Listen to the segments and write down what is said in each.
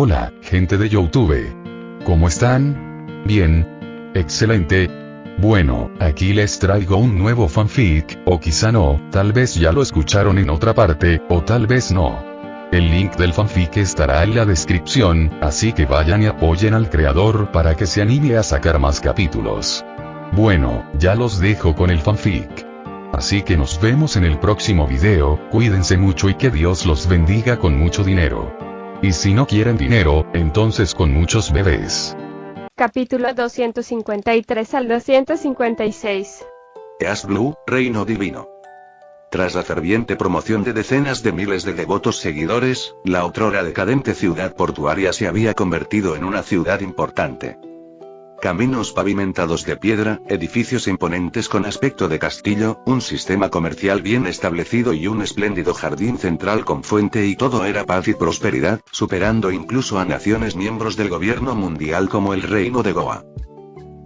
Hola, gente de YouTube. ¿Cómo están? Bien. Excelente. Bueno, aquí les traigo un nuevo fanfic, o quizá no, tal vez ya lo escucharon en otra parte, o tal vez no. El link del fanfic estará en la descripción, así que vayan y apoyen al creador para que se anime a sacar más capítulos. Bueno, ya los dejo con el fanfic. Así que nos vemos en el próximo video, cuídense mucho y que Dios los bendiga con mucho dinero. Y si no quieren dinero, entonces con muchos bebés. Capítulo 253 al 256. East Blue, Reino Divino. Tras la ferviente promoción de decenas de miles de devotos seguidores, la otrora decadente ciudad portuaria se había convertido en una ciudad importante. Caminos pavimentados de piedra, edificios imponentes con aspecto de castillo, un sistema comercial bien establecido y un espléndido jardín central con fuente y todo era paz y prosperidad, superando incluso a naciones miembros del gobierno mundial como el Reino de Goa.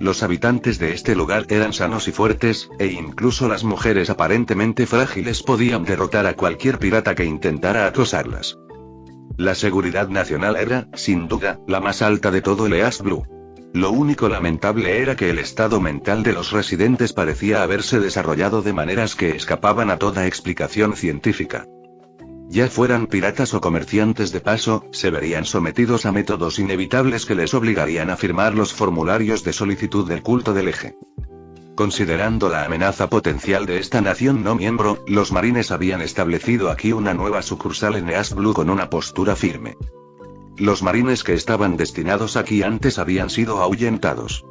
Los habitantes de este lugar eran sanos y fuertes, e incluso las mujeres aparentemente frágiles podían derrotar a cualquier pirata que intentara acosarlas. La seguridad nacional era, sin duda, la más alta de todo el East Blue. Lo único lamentable era que el estado mental de los residentes parecía haberse desarrollado de maneras que escapaban a toda explicación científica. Ya fueran piratas o comerciantes de paso, se verían sometidos a métodos inevitables que les obligarían a firmar los formularios de solicitud del culto del eje. Considerando la amenaza potencial de esta nación no miembro, los marines habían establecido aquí una nueva sucursal en East Blue con una postura firme. Los marines que estaban destinados aquí antes habían sido ahuyentados.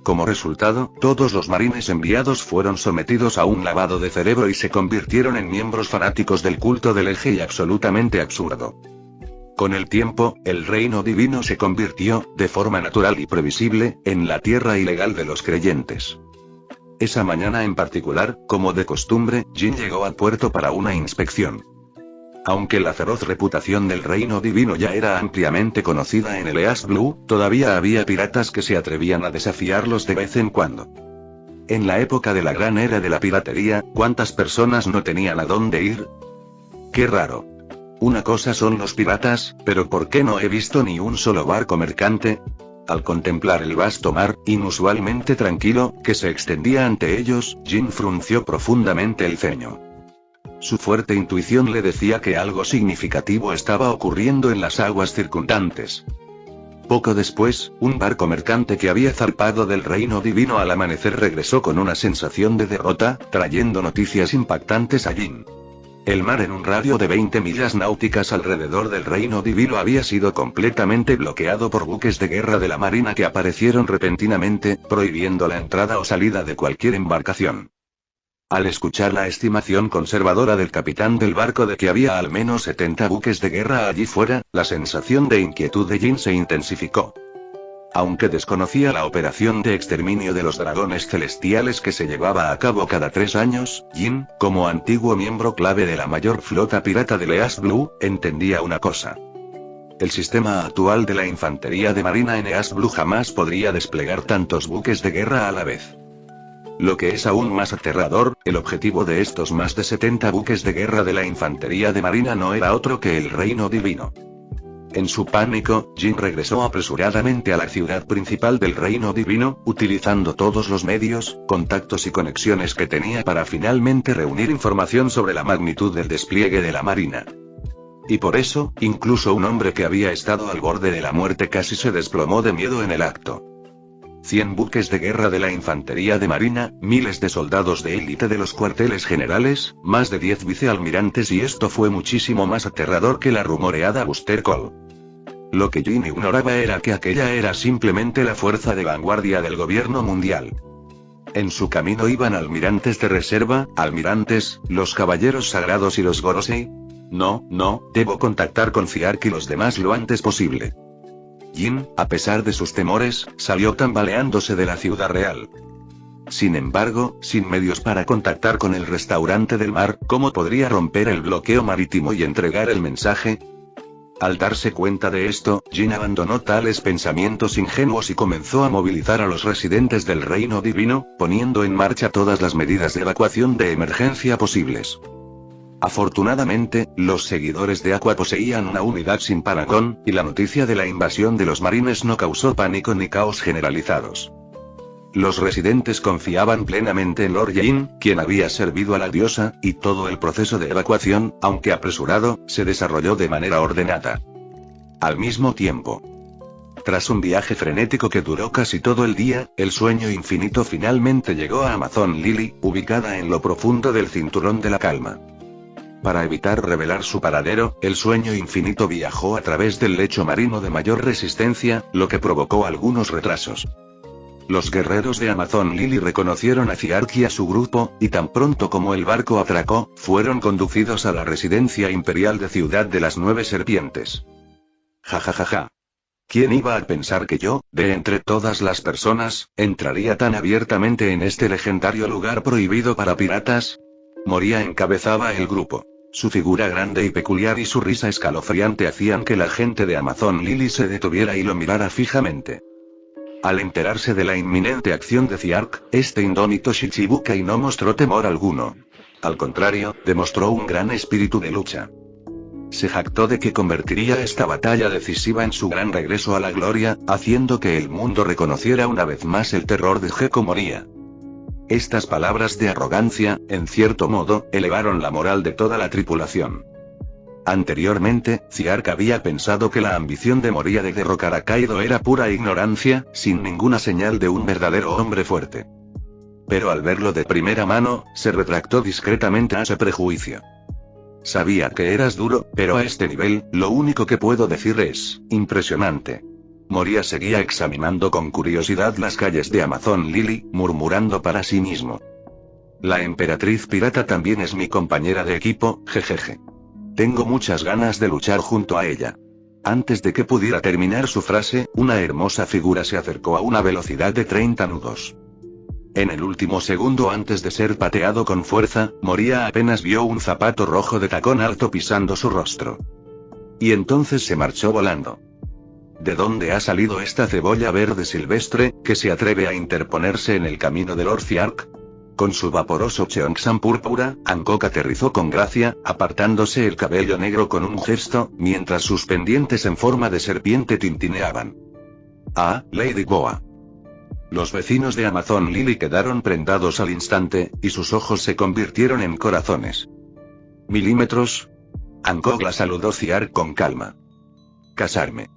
Como resultado, todos los marines enviados fueron sometidos a un lavado de cerebro y se convirtieron en miembros fanáticos del culto del eje y absolutamente absurdo. Con el tiempo, el Reino Divino se convirtió, de forma natural y previsible, en la tierra ilegal de los creyentes. Esa mañana en particular, como de costumbre, Jin llegó al puerto para una inspección. Aunque la feroz reputación del Reino Divino ya era ampliamente conocida en el East Blue, todavía había piratas que se atrevían a desafiarlos de vez en cuando. En la época de la gran era de la piratería, ¿cuántas personas no tenían a dónde ir? ¡Qué raro! Una cosa son los piratas, pero ¿por qué no he visto ni un solo barco mercante? Al contemplar el vasto mar, inusualmente tranquilo, que se extendía ante ellos, Jin frunció profundamente el ceño. Su fuerte intuición le decía que algo significativo estaba ocurriendo en las aguas circundantes. Poco después, un barco mercante que había zarpado del Reino Divino al amanecer regresó con una sensación de derrota, trayendo noticias impactantes a Jin. El mar en un radio de 20 millas náuticas alrededor del Reino Divino había sido completamente bloqueado por buques de guerra de la Marina que aparecieron repentinamente, prohibiendo la entrada o salida de cualquier embarcación. Al escuchar la estimación conservadora del capitán del barco de que había al menos 70 buques de guerra allí fuera, la sensación de inquietud de Jin se intensificó. Aunque desconocía la operación de exterminio de los dragones celestiales que se llevaba a cabo cada 3 años, Jin, como antiguo miembro clave de la mayor flota pirata del East Blue, entendía una cosa. El sistema actual de la infantería de marina en East Blue jamás podría desplegar tantos buques de guerra a la vez. Lo que es aún más aterrador, el objetivo de estos más de 70 buques de guerra de la infantería de marina no era otro que el Reino Divino. En su pánico, Jin regresó apresuradamente a la ciudad principal del Reino Divino, utilizando todos los medios, contactos y conexiones que tenía para finalmente reunir información sobre la magnitud del despliegue de la marina. Y por eso, incluso un hombre que había estado al borde de la muerte casi se desplomó de miedo en el acto. 100 buques de guerra de la infantería de marina, miles de soldados de élite de los cuarteles generales, más de 10 vicealmirantes y esto fue muchísimo más aterrador que la rumoreada Booster Call. Lo que Jin ignoraba era que aquella era simplemente la fuerza de vanguardia del gobierno mundial. En su camino iban almirantes de reserva, almirantes, los caballeros sagrados y los Gorosei. No, debo contactar con Fiark y los demás lo antes posible. Jin, a pesar de sus temores, salió tambaleándose de la ciudad real. Sin embargo, sin medios para contactar con el restaurante del mar, ¿cómo podría romper el bloqueo marítimo y entregar el mensaje? Al darse cuenta de esto, Jin abandonó tales pensamientos ingenuos y comenzó a movilizar a los residentes del Reino Divino, poniendo en marcha todas las medidas de evacuación de emergencia posibles. Afortunadamente, los seguidores de Aqua poseían una unidad sin parangón, y la noticia de la invasión de los marines no causó pánico ni caos generalizados. Los residentes confiaban plenamente en Lord Jane, quien había servido a la diosa, y todo el proceso de evacuación, aunque apresurado, se desarrolló de manera ordenada. Al mismo tiempo, tras un viaje frenético que duró casi todo el día, el sueño infinito finalmente llegó a Amazon Lily, ubicada en lo profundo del cinturón de la calma. Para evitar revelar su paradero, el sueño infinito viajó a través del lecho marino de mayor resistencia, lo que provocó algunos retrasos. Los guerreros de Amazon Lily reconocieron a Ziark y a su grupo, y tan pronto como el barco atracó, fueron conducidos a la residencia imperial de Ciudad de las Nueve Serpientes. Jajajaja. ¿Quién iba a pensar que yo, de entre todas las personas, entraría tan abiertamente en este legendario lugar prohibido para piratas? Moria encabezaba el grupo. Su figura grande y peculiar y su risa escalofriante hacían que la gente de Amazon Lily se detuviera y lo mirara fijamente. Al enterarse de la inminente acción de Ziark, este indómito Shichibukai no mostró temor alguno. Al contrario, demostró un gran espíritu de lucha. Se jactó de que convertiría esta batalla decisiva en su gran regreso a la gloria, haciendo que el mundo reconociera una vez más el terror de Gekko Moria. Estas palabras de arrogancia, en cierto modo, elevaron la moral de toda la tripulación. Anteriormente, Ziark había pensado que la ambición de Moria de derrocar a Kaido era pura ignorancia, sin ninguna señal de un verdadero hombre fuerte. Pero al verlo de primera mano, se retractó discretamente a ese prejuicio. Sabía que eras duro, pero a este nivel, lo único que puedo decir es, impresionante. Moria seguía examinando con curiosidad las calles de Amazon Lily, murmurando para sí mismo. La emperatriz pirata también es mi compañera de equipo, jejeje. Tengo muchas ganas de luchar junto a ella. Antes de que pudiera terminar su frase, una hermosa figura se acercó a una velocidad de 30 nudos. En el último segundo antes de ser pateado con fuerza, Moria apenas vio un zapato rojo de tacón alto pisando su rostro. Y entonces se marchó volando. ¿De dónde ha salido esta cebolla verde silvestre, que se atreve a interponerse en el camino de Lord Ziark? Con su vaporoso Cheongsam púrpura, Hancock aterrizó con gracia, apartándose el cabello negro con un gesto, mientras sus pendientes en forma de serpiente tintineaban. Ah, Lady Boa. Los vecinos de Amazon Lily quedaron prendados al instante, y sus ojos se convirtieron en corazones. ¿Milímetros? Hancock la saludó Ziark con calma. Casarme.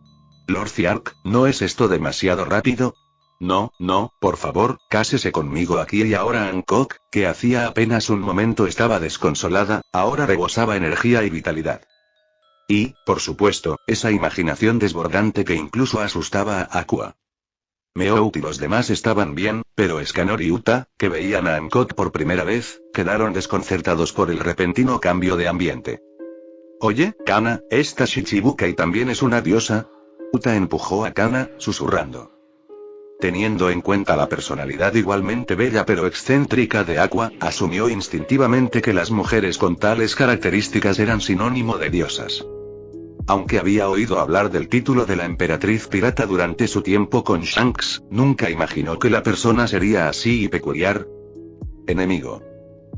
Lord Ziark, ¿no es esto demasiado rápido? No, por favor, cásese conmigo aquí y ahora. Hancock, que hacía apenas un momento estaba desconsolada, ahora rebosaba energía y vitalidad. Y, por supuesto, esa imaginación desbordante que incluso asustaba a Aqua. Meout y los demás estaban bien, pero Escanor y Uta, que veían a Hancock por primera vez, quedaron desconcertados por el repentino cambio de ambiente. Oye, Kana, esta Shichibukai también es una diosa. Uta empujó a Kana, susurrando. Teniendo en cuenta la personalidad igualmente bella pero excéntrica de Aqua, asumió instintivamente que las mujeres con tales características eran sinónimo de diosas. Aunque había oído hablar del título de la emperatriz pirata durante su tiempo con Shanks, nunca imaginó que la persona sería así y peculiar. Enemigo.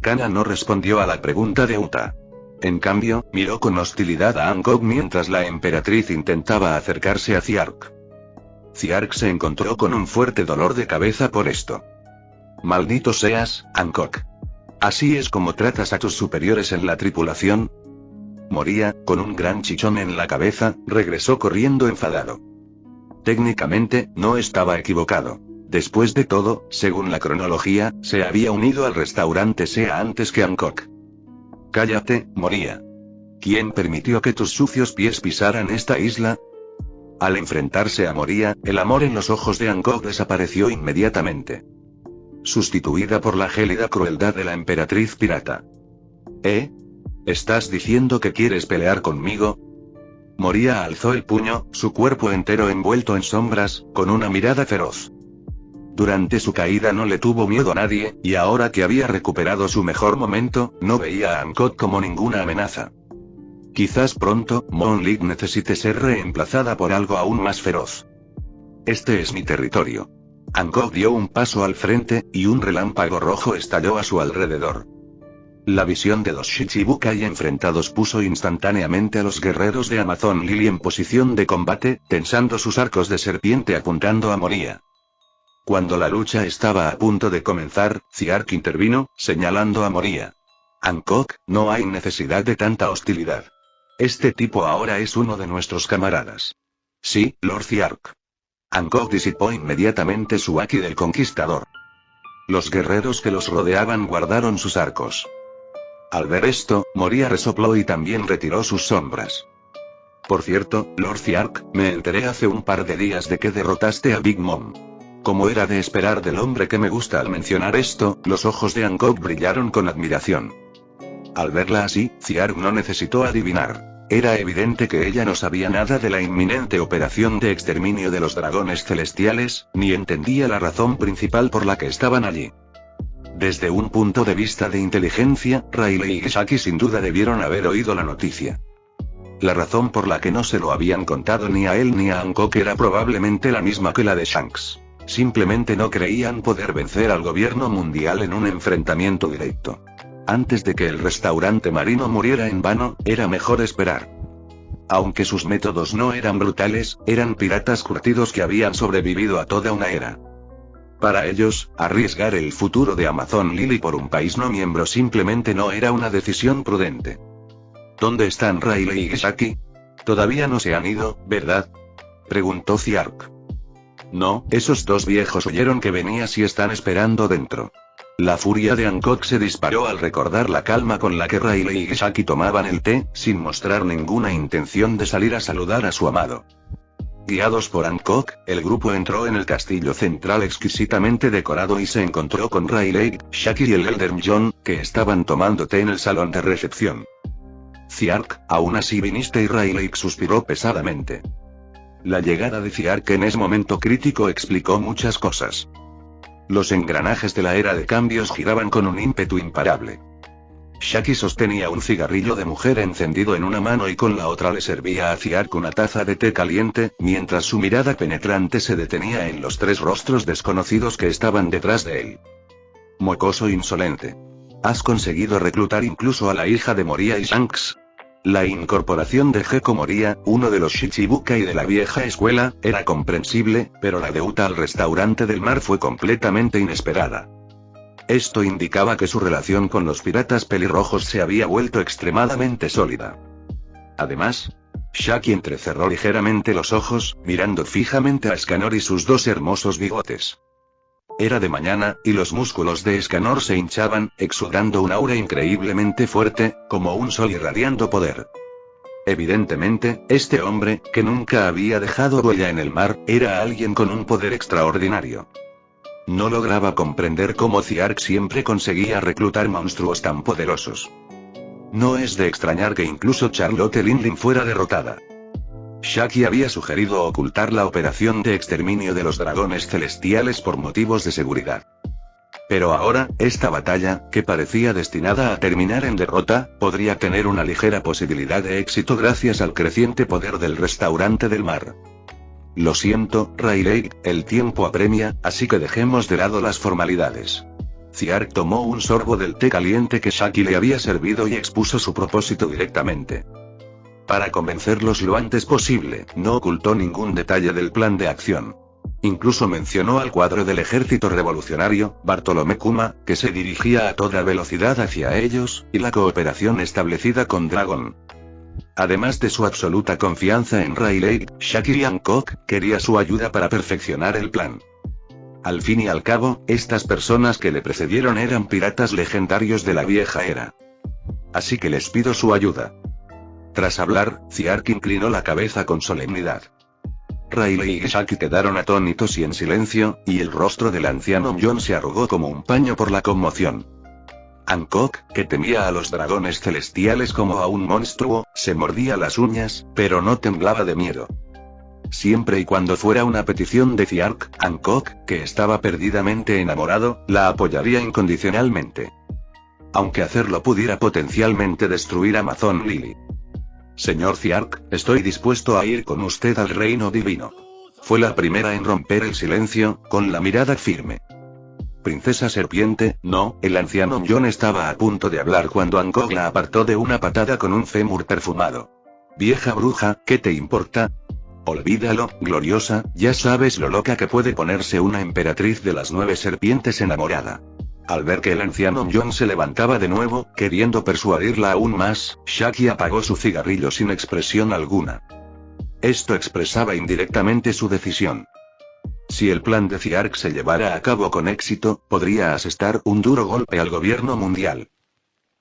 Kana no respondió a la pregunta de Uta. En cambio, miró con hostilidad a Hancock mientras la emperatriz intentaba acercarse a Ziark. Ziark se encontró con un fuerte dolor de cabeza por esto. Maldito seas, Hancock. ¿Así es como tratas a tus superiores en la tripulación? Moria, con un gran chichón en la cabeza, regresó corriendo enfadado. Técnicamente, no estaba equivocado. Después de todo, según la cronología, se había unido al restaurante Sea antes que Hancock. Cállate, Moria. ¿Quién permitió que tus sucios pies pisaran esta isla? Al enfrentarse a Moria, el amor en los ojos de Hancock desapareció inmediatamente. Sustituida por la gélida crueldad de la emperatriz pirata. ¿Estás diciendo que quieres pelear conmigo? Moria alzó el puño, su cuerpo entero envuelto en sombras, con una mirada feroz. Durante su caída no le tuvo miedo a nadie, y ahora que había recuperado su mejor momento, no veía a Hancock como ninguna amenaza. Quizás pronto, Monlit necesite ser reemplazada por algo aún más feroz. Este es mi territorio. Hancock dio un paso al frente, y un relámpago rojo estalló a su alrededor. La visión de dos Shichibukai enfrentados puso instantáneamente a los guerreros de Amazon Lily en posición de combate, tensando sus arcos de serpiente apuntando a Moria. Cuando la lucha estaba a punto de comenzar, Ziark intervino, señalando a Moria. Hancock, no hay necesidad de tanta hostilidad. Este tipo ahora es uno de nuestros camaradas. Sí, Lord Ziark. Hancock disipó inmediatamente su haki del conquistador. Los guerreros que los rodeaban guardaron sus arcos. Al ver esto, Moria resopló y también retiró sus sombras. Por cierto, Lord Ziark, me enteré hace un par de días de que derrotaste a Big Mom. Como era de esperar del hombre que me gusta al mencionar esto, los ojos de Hancock brillaron con admiración. Al verla así, Ziark no necesitó adivinar. Era evidente que ella no sabía nada de la inminente operación de exterminio de los dragones celestiales, ni entendía la razón principal por la que estaban allí. Desde un punto de vista de inteligencia, Riley y Shaki sin duda debieron haber oído la noticia. La razón por la que no se lo habían contado ni a él ni a Hancock era probablemente la misma que la de Shanks. Simplemente no creían poder vencer al gobierno mundial en un enfrentamiento directo. Antes de que el restaurante marino muriera en vano, era mejor esperar. Aunque sus métodos no eran brutales, eran piratas curtidos que habían sobrevivido a toda una era. Para ellos, arriesgar el futuro de Amazon Lily por un país no miembro simplemente no era una decisión prudente. ¿Dónde están Riley y Shaki? Todavía no se han ido, ¿verdad?, preguntó Ziark. No, esos dos viejos oyeron que venías y están esperando dentro. La furia de Hancock se disparó al recordar la calma con la que Riley y Shaki tomaban el té, sin mostrar ninguna intención de salir a saludar a su amado. Guiados por Hancock, el grupo entró en el castillo central exquisitamente decorado y se encontró con Riley, Shaki y el Elder John, que estaban tomando té en el salón de recepción. Ziark, aún así viniste, y Riley suspiró pesadamente. La llegada de Ziark en ese momento crítico explicó muchas cosas. Los engranajes de la era de cambios giraban con un ímpetu imparable. Shaki sostenía un cigarrillo de mujer encendido en una mano y con la otra le servía a Ziark una taza de té caliente, mientras su mirada penetrante se detenía en los tres rostros desconocidos que estaban detrás de él. Mocoso insolente. Has conseguido reclutar incluso a la hija de Moria y Shanks. La incorporación de Gecko Moria, uno de los Shichibukai de la vieja escuela, era comprensible, pero la deuda al restaurante del mar fue completamente inesperada. Esto indicaba que su relación con los piratas pelirrojos se había vuelto extremadamente sólida. Además, Shaki entrecerró ligeramente los ojos, mirando fijamente a Escanor y sus dos hermosos bigotes. Era de mañana, y los músculos de Escanor se hinchaban, exudando un aura increíblemente fuerte, como un sol irradiando poder. Evidentemente, este hombre, que nunca había dejado huella en el mar, era alguien con un poder extraordinario. No lograba comprender cómo Ziark siempre conseguía reclutar monstruos tan poderosos. No es de extrañar que incluso Charlotte Linlin fuera derrotada. Shaki había sugerido ocultar la operación de exterminio de los dragones celestiales por motivos de seguridad. Pero ahora, esta batalla, que parecía destinada a terminar en derrota, podría tener una ligera posibilidad de éxito gracias al creciente poder del restaurante del mar. Lo siento, Riley, el tiempo apremia, así que dejemos de lado las formalidades. Ziark tomó un sorbo del té caliente que Shaki le había servido y expuso su propósito directamente. Para convencerlos lo antes posible, no ocultó ningún detalle del plan de acción. Incluso mencionó al cuadro del ejército revolucionario, Bartolomé Kuma, que se dirigía a toda velocidad hacia ellos, y la cooperación establecida con Dragon. Además de su absoluta confianza en Riley, Shaki y Hancock quería su ayuda para perfeccionar el plan. Al fin y al cabo, estas personas que le precedieron eran piratas legendarios de la vieja era. Así que les pido su ayuda. Tras hablar, Ziark inclinó la cabeza con solemnidad. Riley y Shaki quedaron atónitos y en silencio, y el rostro del anciano John se arrugó como un paño por la conmoción. Hancock, que temía a los dragones celestiales como a un monstruo, se mordía las uñas, pero no temblaba de miedo. Siempre y cuando fuera una petición de Ziark, Hancock, que estaba perdidamente enamorado, la apoyaría incondicionalmente. Aunque hacerlo pudiera potencialmente destruir Amazon Lily. Señor Ziark, estoy dispuesto a ir con usted al reino divino. Fue la primera en romper el silencio, con la mirada firme. Princesa Serpiente, no. El anciano John estaba a punto de hablar cuando Angkor la apartó de una patada con un fémur perfumado. Vieja bruja, ¿qué te importa? Olvídalo, gloriosa, ya sabes lo loca que puede ponerse una emperatriz de las 9 serpientes enamorada. Al ver que el anciano John se levantaba de nuevo, queriendo persuadirla aún más, Shaki apagó su cigarrillo sin expresión alguna. Esto expresaba indirectamente su decisión. Si el plan de Ciark se llevara a cabo con éxito, podría asestar un duro golpe al gobierno mundial.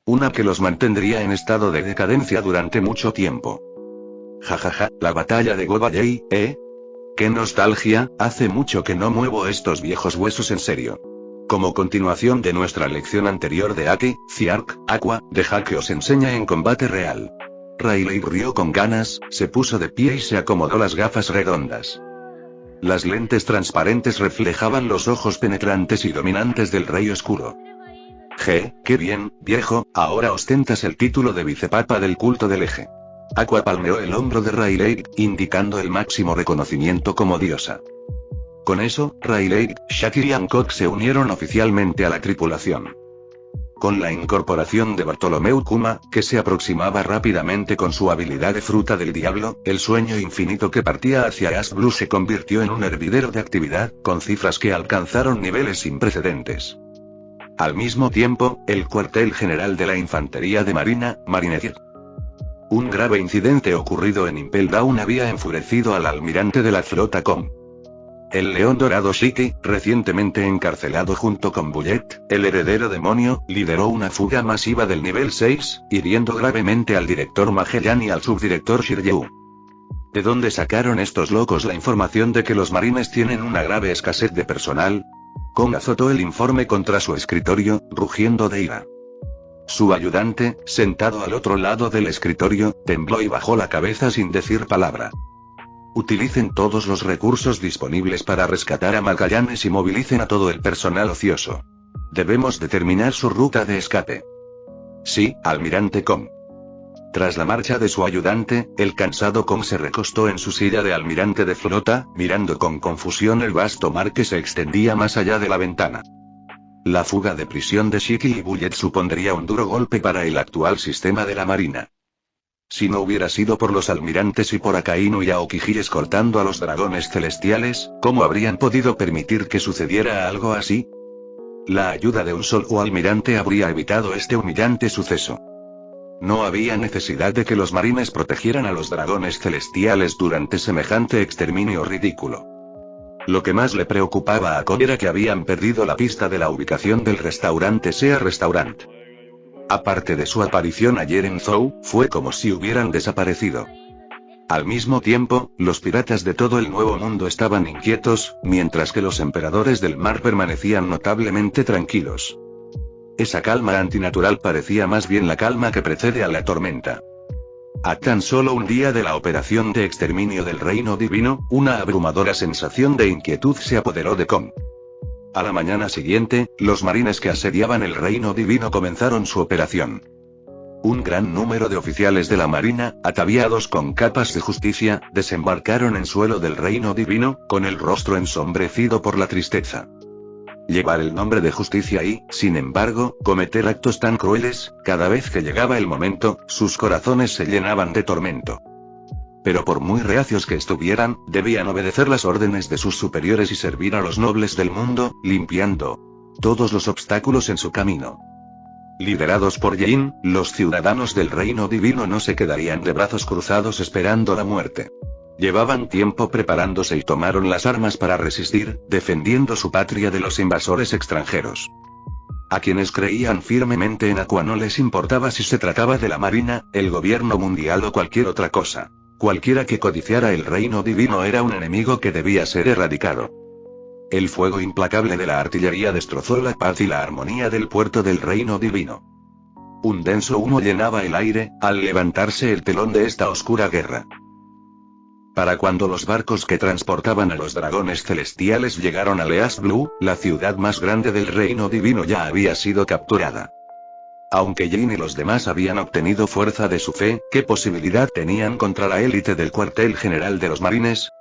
Una que los mantendría en estado de decadencia durante mucho tiempo. Jajaja, la batalla de Gobayei, ¿eh? ¡Qué nostalgia! Hace mucho que no muevo estos viejos huesos en serio. Como continuación de nuestra lección anterior de Aki, Ciark, Aqua, deja que os enseñe en combate real. Rayleigh rió con ganas, se puso de pie y se acomodó las gafas redondas. Las lentes transparentes reflejaban los ojos penetrantes y dominantes del rey oscuro. ¡Qué bien, viejo! Ahora ostentas el título de vicepapa del culto del eje. Aqua palmeó el hombro de Rayleigh, indicando el máximo reconocimiento como diosa. Con eso, Rayleigh, Shaki y Angkor se unieron oficialmente a la tripulación. Con la incorporación de Bartolomeu Kuma, que se aproximaba rápidamente con su habilidad de fruta del diablo, el sueño infinito que partía hacia East Blue se convirtió en un hervidero de actividad, con cifras que alcanzaron niveles sin precedentes. Al mismo tiempo, el cuartel general de la Infantería de Marina, Marinetic. Un grave incidente ocurrido en Impel Down había enfurecido al almirante de la flota Com. El león dorado Shiki, recientemente encarcelado junto con Bullet, el heredero demonio, lideró una fuga masiva del nivel 6, hiriendo gravemente al director Magellan y al subdirector Shiryu. ¿De dónde sacaron estos locos la información de que los marines tienen una grave escasez de personal? Kong azotó el informe contra su escritorio, rugiendo de ira. Su ayudante, sentado al otro lado del escritorio, tembló y bajó la cabeza sin decir palabra. Utilicen todos los recursos disponibles para rescatar a Magallanes y movilicen a todo el personal ocioso. Debemos determinar su ruta de escape. Sí, almirante Kong. Tras la marcha de su ayudante, el cansado Kong se recostó en su silla de almirante de flota, mirando con confusión el vasto mar que se extendía más allá de la ventana. La fuga de prisión de Shiki y Bullet supondría un duro golpe para el actual sistema de la marina. Si no hubiera sido por los almirantes y por Akainu y Aokiji escoltando a los dragones celestiales, ¿cómo habrían podido permitir que sucediera algo así? La ayuda de un solo almirante habría evitado este humillante suceso. No había necesidad de que los marines protegieran a los dragones celestiales durante semejante exterminio ridículo. Lo que más le preocupaba a Kong era que habían perdido la pista de la ubicación del restaurante Sea Restaurant. Aparte de su aparición ayer en Zou, fue como si hubieran desaparecido. Al mismo tiempo, los piratas de todo el Nuevo Mundo estaban inquietos, mientras que los emperadores del mar permanecían notablemente tranquilos. Esa calma antinatural parecía más bien la calma que precede a la tormenta. A tan solo un día de la operación de exterminio del Reino Divino, una abrumadora sensación de inquietud se apoderó de Kong. A la mañana siguiente, los marines que asediaban el Reino Divino comenzaron su operación. Un gran número de oficiales de la marina, ataviados con capas de justicia, desembarcaron en suelo del Reino Divino, con el rostro ensombrecido por la tristeza. Llevar el nombre de justicia y, sin embargo, cometer actos tan crueles, cada vez que llegaba el momento, sus corazones se llenaban de tormento. Pero por muy reacios que estuvieran, debían obedecer las órdenes de sus superiores y servir a los nobles del mundo, limpiando todos los obstáculos en su camino. Liderados por Yin, los ciudadanos del Reino Divino no se quedarían de brazos cruzados esperando la muerte. Llevaban tiempo preparándose y tomaron las armas para resistir, defendiendo su patria de los invasores extranjeros. A quienes creían firmemente en Aqua no les importaba si se trataba de la marina, el gobierno mundial o cualquier otra cosa. Cualquiera que codiciara el Reino Divino era un enemigo que debía ser erradicado. El fuego implacable de la artillería destrozó la paz y la armonía del puerto del Reino Divino. Un denso humo llenaba el aire, al levantarse el telón de esta oscura guerra. Para cuando los barcos que transportaban a los dragones celestiales llegaron a East Blue, la ciudad más grande del Reino Divino ya había sido capturada. Aunque Jin y los demás habían obtenido fuerza de su fe, ¿qué posibilidad tenían contra la élite del cuartel general de los marines?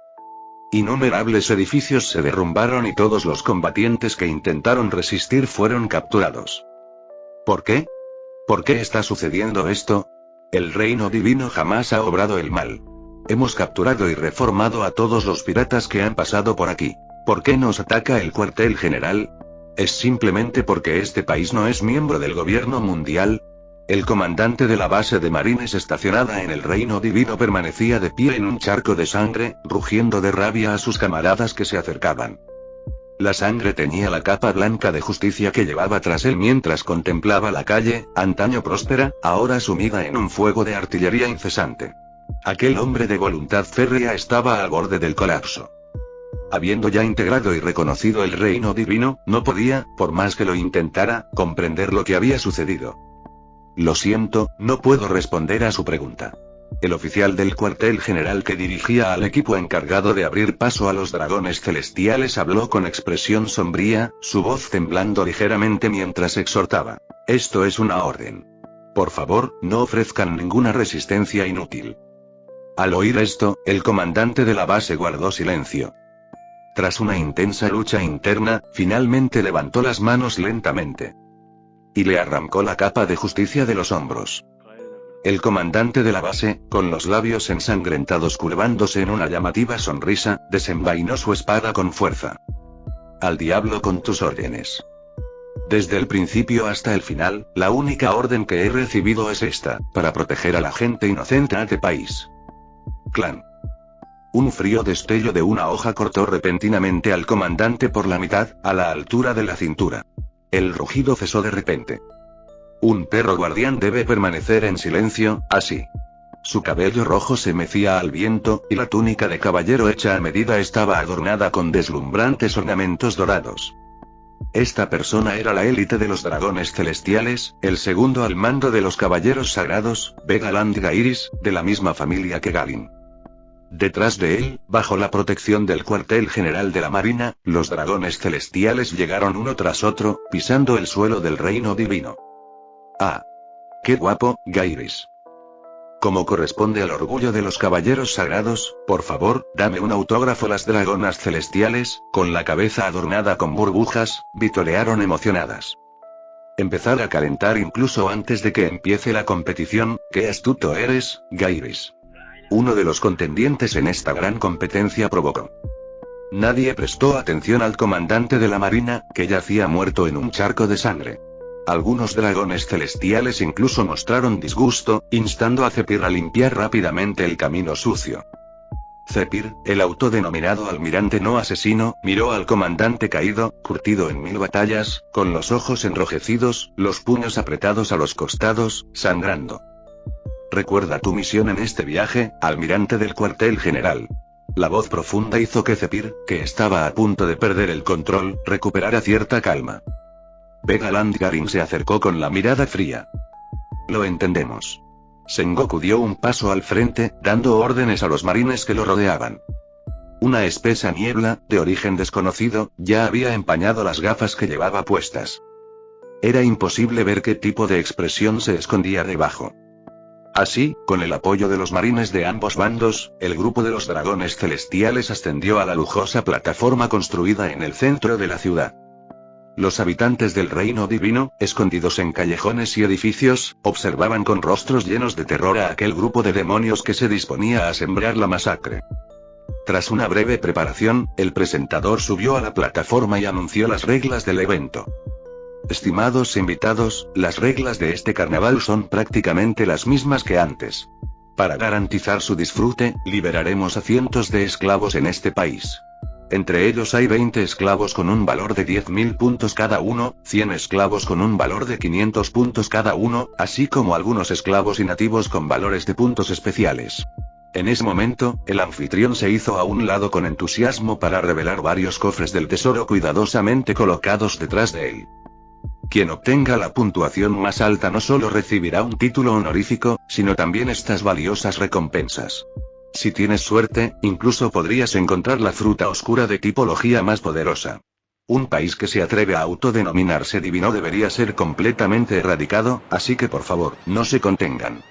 Innumerables edificios se derrumbaron y todos los combatientes que intentaron resistir fueron capturados. ¿Por qué? ¿Por qué está sucediendo esto? El reino divino jamás ha obrado el mal. Hemos capturado y reformado a todos los piratas que han pasado por aquí. ¿Por qué nos ataca el cuartel general? ¿Es simplemente porque este país no es miembro del gobierno mundial? El comandante de la base de marines estacionada en el reino divino permanecía de pie en un charco de sangre, rugiendo de rabia a sus camaradas que se acercaban. La sangre teñía la capa blanca de justicia que llevaba tras él mientras contemplaba la calle, antaño próspera, ahora sumida en un fuego de artillería incesante. Aquel hombre de voluntad férrea estaba al borde del colapso. Habiendo ya integrado y reconocido el reino divino, no podía, por más que lo intentara, comprender lo que había sucedido. Lo siento, no puedo responder a su pregunta. El oficial del cuartel general que dirigía al equipo encargado de abrir paso a los dragones celestiales habló con expresión sombría, su voz temblando ligeramente mientras exhortaba. Esto es una orden. Por favor, no ofrezcan ninguna resistencia inútil. Al oír esto, el comandante de la base guardó silencio. Tras una intensa lucha interna, finalmente levantó las manos lentamente. Y le arrancó la capa de justicia de los hombros. El comandante de la base, con los labios ensangrentados curvándose en una llamativa sonrisa, desenvainó su espada con fuerza. Al diablo con tus órdenes. Desde el principio hasta el final, la única orden que he recibido es esta, para proteger a la gente inocente de este país. Clan. Un frío destello de una hoja cortó repentinamente al comandante por la mitad, a la altura de la cintura. El rugido cesó de repente. Un perro guardián debe permanecer en silencio, así. Su cabello rojo se mecía al viento, y la túnica de caballero hecha a medida estaba adornada con deslumbrantes ornamentos dorados. Esta persona era la élite de los dragones celestiales, el segundo al mando de los caballeros sagrados, Vegaland Gairis, de la misma familia que Galin. Detrás de él, bajo la protección del cuartel general de la marina, los dragones celestiales llegaron uno tras otro, pisando el suelo del reino divino. ¡Ah! ¡Qué guapo, Gairis! Como corresponde al orgullo de los caballeros sagrados, por favor, dame un autógrafo. Las dragonas celestiales, con la cabeza adornada con burbujas, vitorearon emocionadas. Empezar a calentar incluso antes de que empiece la competición. ¡Qué astuto eres, Gairis! Uno de los contendientes en esta gran competencia provocó. Nadie prestó atención al comandante de la marina, que yacía muerto en un charco de sangre. Algunos dragones celestiales incluso mostraron disgusto, instando a Zephyr a limpiar rápidamente el camino sucio. Zephyr, el autodenominado almirante no asesino, miró al comandante caído, curtido en 1000 batallas, con los ojos enrojecidos, los puños apretados a los costados, sangrando. Recuerda tu misión en este viaje, almirante del cuartel general. La voz profunda hizo que Zephyr, que estaba a punto de perder el control, recuperara cierta calma. Vegaland Garin se acercó con la mirada fría. Lo entendemos. Sengoku dio un paso al frente, dando órdenes a los marines que lo rodeaban. Una espesa niebla, de origen desconocido, ya había empañado las gafas que llevaba puestas. Era imposible ver qué tipo de expresión se escondía debajo. Así, con el apoyo de los marines de ambos bandos, el grupo de los dragones celestiales ascendió a la lujosa plataforma construida en el centro de la ciudad. Los habitantes del reino divino, escondidos en callejones y edificios, observaban con rostros llenos de terror a aquel grupo de demonios que se disponía a sembrar la masacre. Tras una breve preparación, el presentador subió a la plataforma y anunció las reglas del evento. Estimados invitados, las reglas de este carnaval son prácticamente las mismas que antes. Para garantizar su disfrute, liberaremos a cientos de esclavos en este país. Entre ellos hay 20 esclavos con un valor de 10.000 puntos cada uno, 100 esclavos con un valor de 500 puntos cada uno, así como algunos esclavos inactivos con valores de puntos especiales. En ese momento, el anfitrión se hizo a un lado con entusiasmo para revelar varios cofres del tesoro cuidadosamente colocados detrás de él. Quien obtenga la puntuación más alta no solo recibirá un título honorífico, sino también estas valiosas recompensas. Si tienes suerte, incluso podrías encontrar la fruta oscura de tipología más poderosa. Un país que se atreve a autodenominarse divino debería ser completamente erradicado, así que por favor, no se contengan.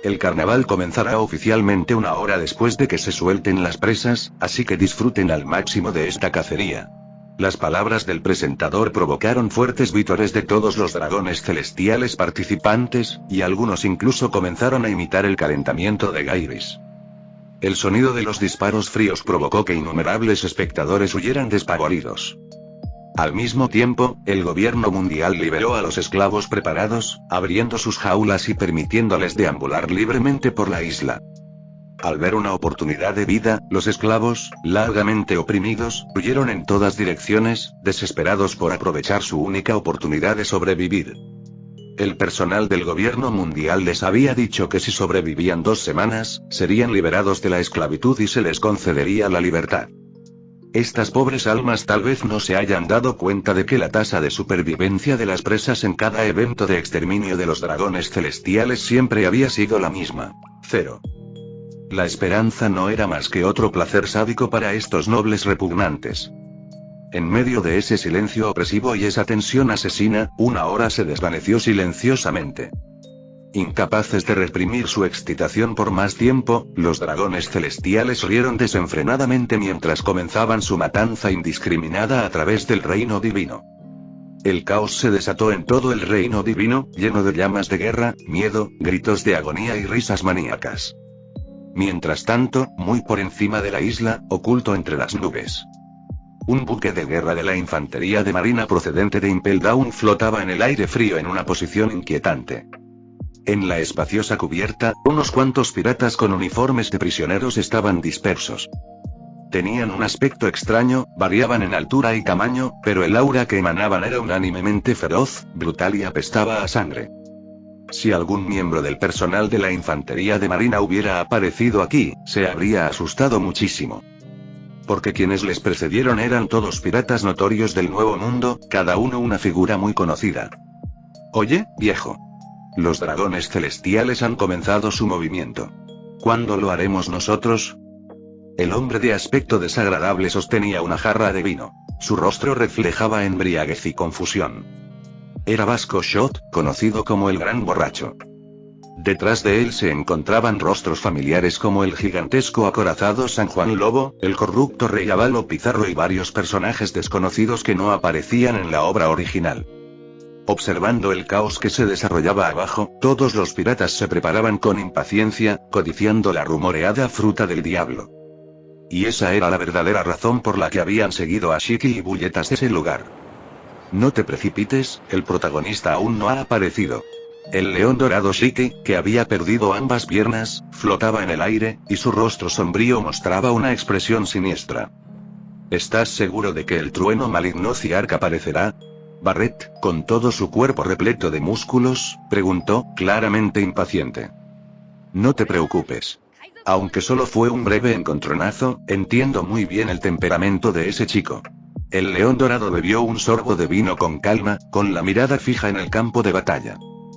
El carnaval comenzará oficialmente una hora después de que se suelten las presas, así que disfruten al máximo de esta cacería. Las palabras del presentador provocaron fuertes vítores de todos los dragones celestiales participantes, y algunos incluso comenzaron a imitar el calentamiento de Gairis. El sonido de los disparos fríos provocó que innumerables espectadores huyeran despavoridos. Al mismo tiempo, el gobierno mundial liberó a los esclavos preparados, abriendo sus jaulas y permitiéndoles deambular libremente por la isla. Al ver una oportunidad de vida, los esclavos, largamente oprimidos, huyeron en todas direcciones, desesperados por aprovechar su única oportunidad de sobrevivir. El personal del gobierno mundial les había dicho que si sobrevivían 2 semanas, serían liberados de la esclavitud y se les concedería la libertad. Estas pobres almas tal vez no se hayan dado cuenta de que la tasa de supervivencia de las presas en cada evento de exterminio de los dragones celestiales siempre había sido la misma: 0. La esperanza no era más que otro placer sádico para estos nobles repugnantes. En medio de ese silencio opresivo y esa tensión asesina, una hora se desvaneció silenciosamente. Incapaces de reprimir su excitación por más tiempo, los dragones celestiales rieron desenfrenadamente mientras comenzaban su matanza indiscriminada a través del reino divino. El caos se desató en todo el reino divino, lleno de llamas de guerra, miedo, gritos de agonía y risas maníacas. Mientras tanto, muy por encima de la isla, oculto entre las nubes, un buque de guerra de la infantería de marina procedente de Impel Down flotaba en el aire frío en una posición inquietante. En la espaciosa cubierta, unos cuantos piratas con uniformes de prisioneros estaban dispersos. Tenían un aspecto extraño, variaban en altura y tamaño, pero el aura que emanaban era unánimemente feroz, brutal y apestaba a sangre. Si algún miembro del personal de la infantería de marina hubiera aparecido aquí, se habría asustado muchísimo. Porque quienes les precedieron eran todos piratas notorios del Nuevo Mundo, cada uno una figura muy conocida. Oye, viejo. Los dragones celestiales han comenzado su movimiento. ¿Cuándo lo haremos nosotros? El hombre de aspecto desagradable sostenía una jarra de vino. Su rostro reflejaba embriaguez y confusión. Era Vasco Shot, conocido como el Gran Borracho. Detrás de él se encontraban rostros familiares como el gigantesco acorazado San Juan Lobo, el corrupto Rey Avalo Pizarro y varios personajes desconocidos que no aparecían en la obra original. Observando el caos que se desarrollaba abajo, todos los piratas se preparaban con impaciencia, codiciando la rumoreada fruta del diablo. Y esa era la verdadera razón por la que habían seguido a Shiki y Bulletas de ese lugar. No te precipites, el protagonista aún no ha aparecido. El león dorado Shiki, que había perdido ambas piernas, flotaba en el aire, y su rostro sombrío mostraba una expresión siniestra. ¿Estás seguro de que el trueno maligno Ciark aparecerá? Barret, con todo su cuerpo repleto de músculos, preguntó, claramente impaciente. No te preocupes. Aunque solo fue un breve encontronazo, entiendo muy bien el temperamento de ese chico. El león dorado bebió un sorbo de vino con calma, con la mirada fija en el campo de batalla.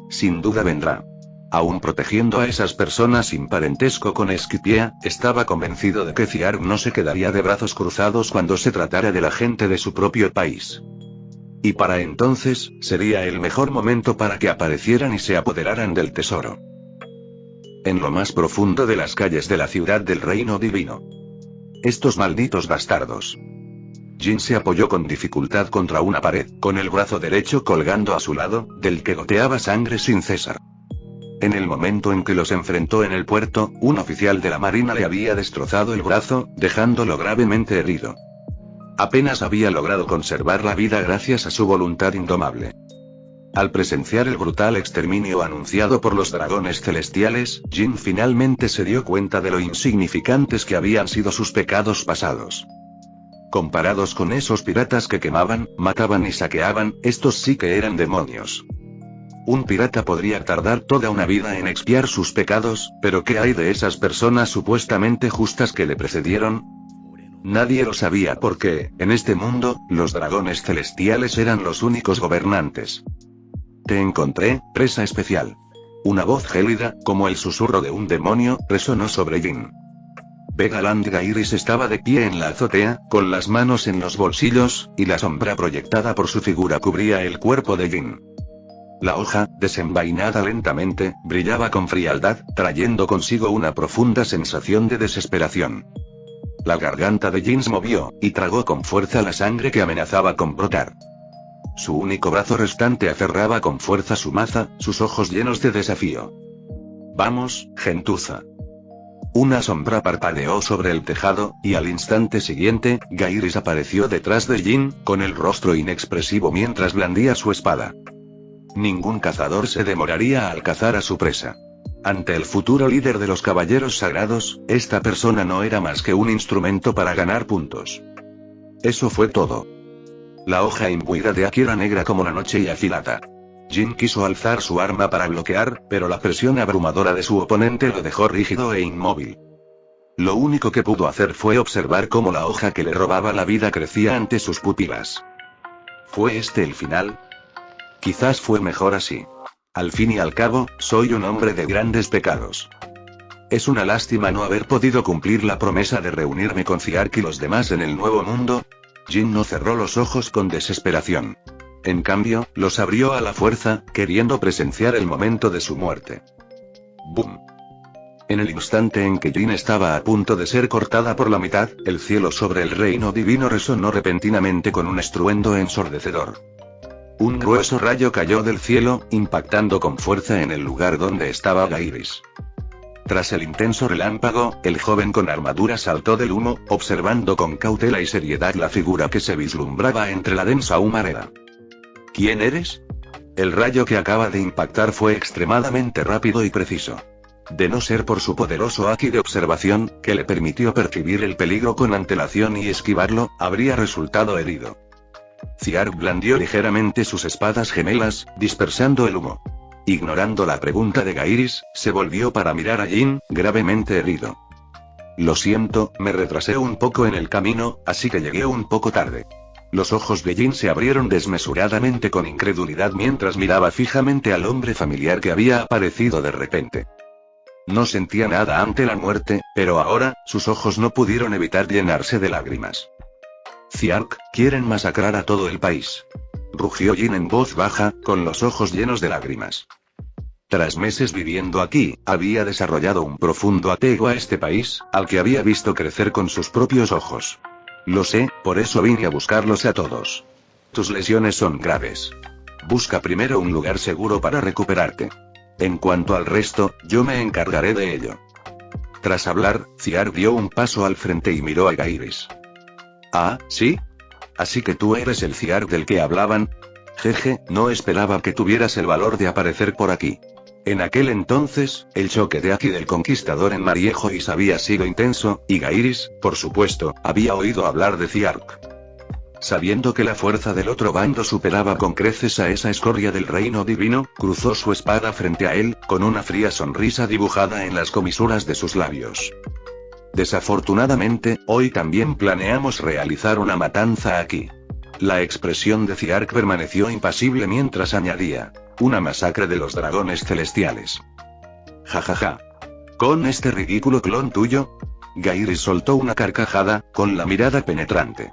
Sin duda vendrá. Aún protegiendo a esas personas sin parentesco con Esquipia, estaba convencido de que Ciark no se quedaría de brazos cruzados cuando se tratara de la gente de su propio país. Y para entonces, sería el mejor momento para que aparecieran y se apoderaran del tesoro. En lo más profundo de las calles de la ciudad del reino divino. Estos malditos bastardos. Jin se apoyó con dificultad contra una pared, con el brazo derecho colgando a su lado, del que goteaba sangre sin cesar. En el momento en que los enfrentó en el puerto, un oficial de la marina le había destrozado el brazo, dejándolo gravemente herido. Apenas había logrado conservar la vida gracias a su voluntad indomable. Al presenciar el brutal exterminio anunciado por los dragones celestiales, Jin finalmente se dio cuenta de lo insignificantes que habían sido sus pecados pasados. Comparados con esos piratas que quemaban, mataban y saqueaban, estos sí que eran demonios. Un pirata podría tardar toda una vida en expiar sus pecados, pero ¿qué hay de esas personas supuestamente justas que le precedieron? Nadie lo sabía porque, en este mundo, los dragones celestiales eran los únicos gobernantes. Te encontré, presa especial. Una voz gélida, como el susurro de un demonio, resonó sobre Jin. Vegaland Gairis estaba de pie en la azotea, con las manos en los bolsillos, y la sombra proyectada por su figura cubría el cuerpo de Jin. La hoja, desenvainada lentamente, brillaba con frialdad, trayendo consigo una profunda sensación de desesperación. La garganta de Jin se movió, y tragó con fuerza la sangre que amenazaba con brotar. Su único brazo restante aferraba con fuerza su maza, sus ojos llenos de desafío. «Vamos, gentuza». Una sombra parpadeó sobre el tejado, y al instante siguiente, Gairis apareció detrás de Jin, con el rostro inexpresivo mientras blandía su espada. Ningún cazador se demoraría al cazar a su presa. Ante el futuro líder de los caballeros sagrados, esta persona no era más que un instrumento para ganar puntos. Eso fue todo. La hoja imbuida de Aki era negra como la noche y afilada. Jin quiso alzar su arma para bloquear, pero la presión abrumadora de su oponente lo dejó rígido e inmóvil. Lo único que pudo hacer fue observar cómo la hoja que le robaba la vida crecía ante sus pupilas. ¿Fue este el final? Quizás fue mejor así. Al fin y al cabo, soy un hombre de grandes pecados. Es una lástima no haber podido cumplir la promesa de reunirme con Ziark y los demás en el Nuevo Mundo. Jin no cerró los ojos con desesperación. En cambio, los abrió a la fuerza, queriendo presenciar el momento de su muerte. ¡Bum! En el instante en que Jin estaba a punto de ser cortada por la mitad, el cielo sobre el reino divino resonó repentinamente con un estruendo ensordecedor. Un grueso rayo cayó del cielo, impactando con fuerza en el lugar donde estaba Gairis. Tras el intenso relámpago, el joven con armadura saltó del humo, observando con cautela y seriedad la figura que se vislumbraba entre la densa humareda. ¿Quién eres? El rayo que acaba de impactar fue extremadamente rápido y preciso. De no ser por su poderoso haki de observación, que le permitió percibir el peligro con antelación y esquivarlo, habría resultado herido. Ziark blandió ligeramente sus espadas gemelas, dispersando el humo. Ignorando la pregunta de Gairis, se volvió para mirar a Jin, gravemente herido. Lo siento, me retrasé un poco en el camino, así que llegué un poco tarde. Los ojos de Jin se abrieron desmesuradamente con incredulidad mientras miraba fijamente al hombre familiar que había aparecido de repente. No sentía nada ante la muerte, pero ahora, sus ojos no pudieron evitar llenarse de lágrimas. Ziark, quieren masacrar a todo el país. Rugió Jin en voz baja, con los ojos llenos de lágrimas. Tras meses viviendo aquí, había desarrollado un profundo apego a este país, al que había visto crecer con sus propios ojos. Lo sé, por eso vine a buscarlos a todos. Tus lesiones son graves. Busca primero un lugar seguro para recuperarte. En cuanto al resto, yo me encargaré de ello. Tras hablar, Ziark dio un paso al frente y miró a Gairis. Ah, ¿sí? Así que tú eres el Ziark del que hablaban. Jeje, no esperaba que tuvieras el valor de aparecer por aquí. En aquel entonces, el choque de Aki del Conquistador en Mariejois había sido intenso, y Gairis, por supuesto, había oído hablar de Ziark. Sabiendo que la fuerza del otro bando superaba con creces a esa escoria del reino divino, cruzó su espada frente a él, con una fría sonrisa dibujada en las comisuras de sus labios. Desafortunadamente, hoy también planeamos realizar una matanza aquí. La expresión de Ziark permaneció impasible mientras añadía: una masacre de los dragones celestiales. Jajaja. ¿Con este ridículo clon tuyo? Gairis soltó una carcajada, con la mirada penetrante.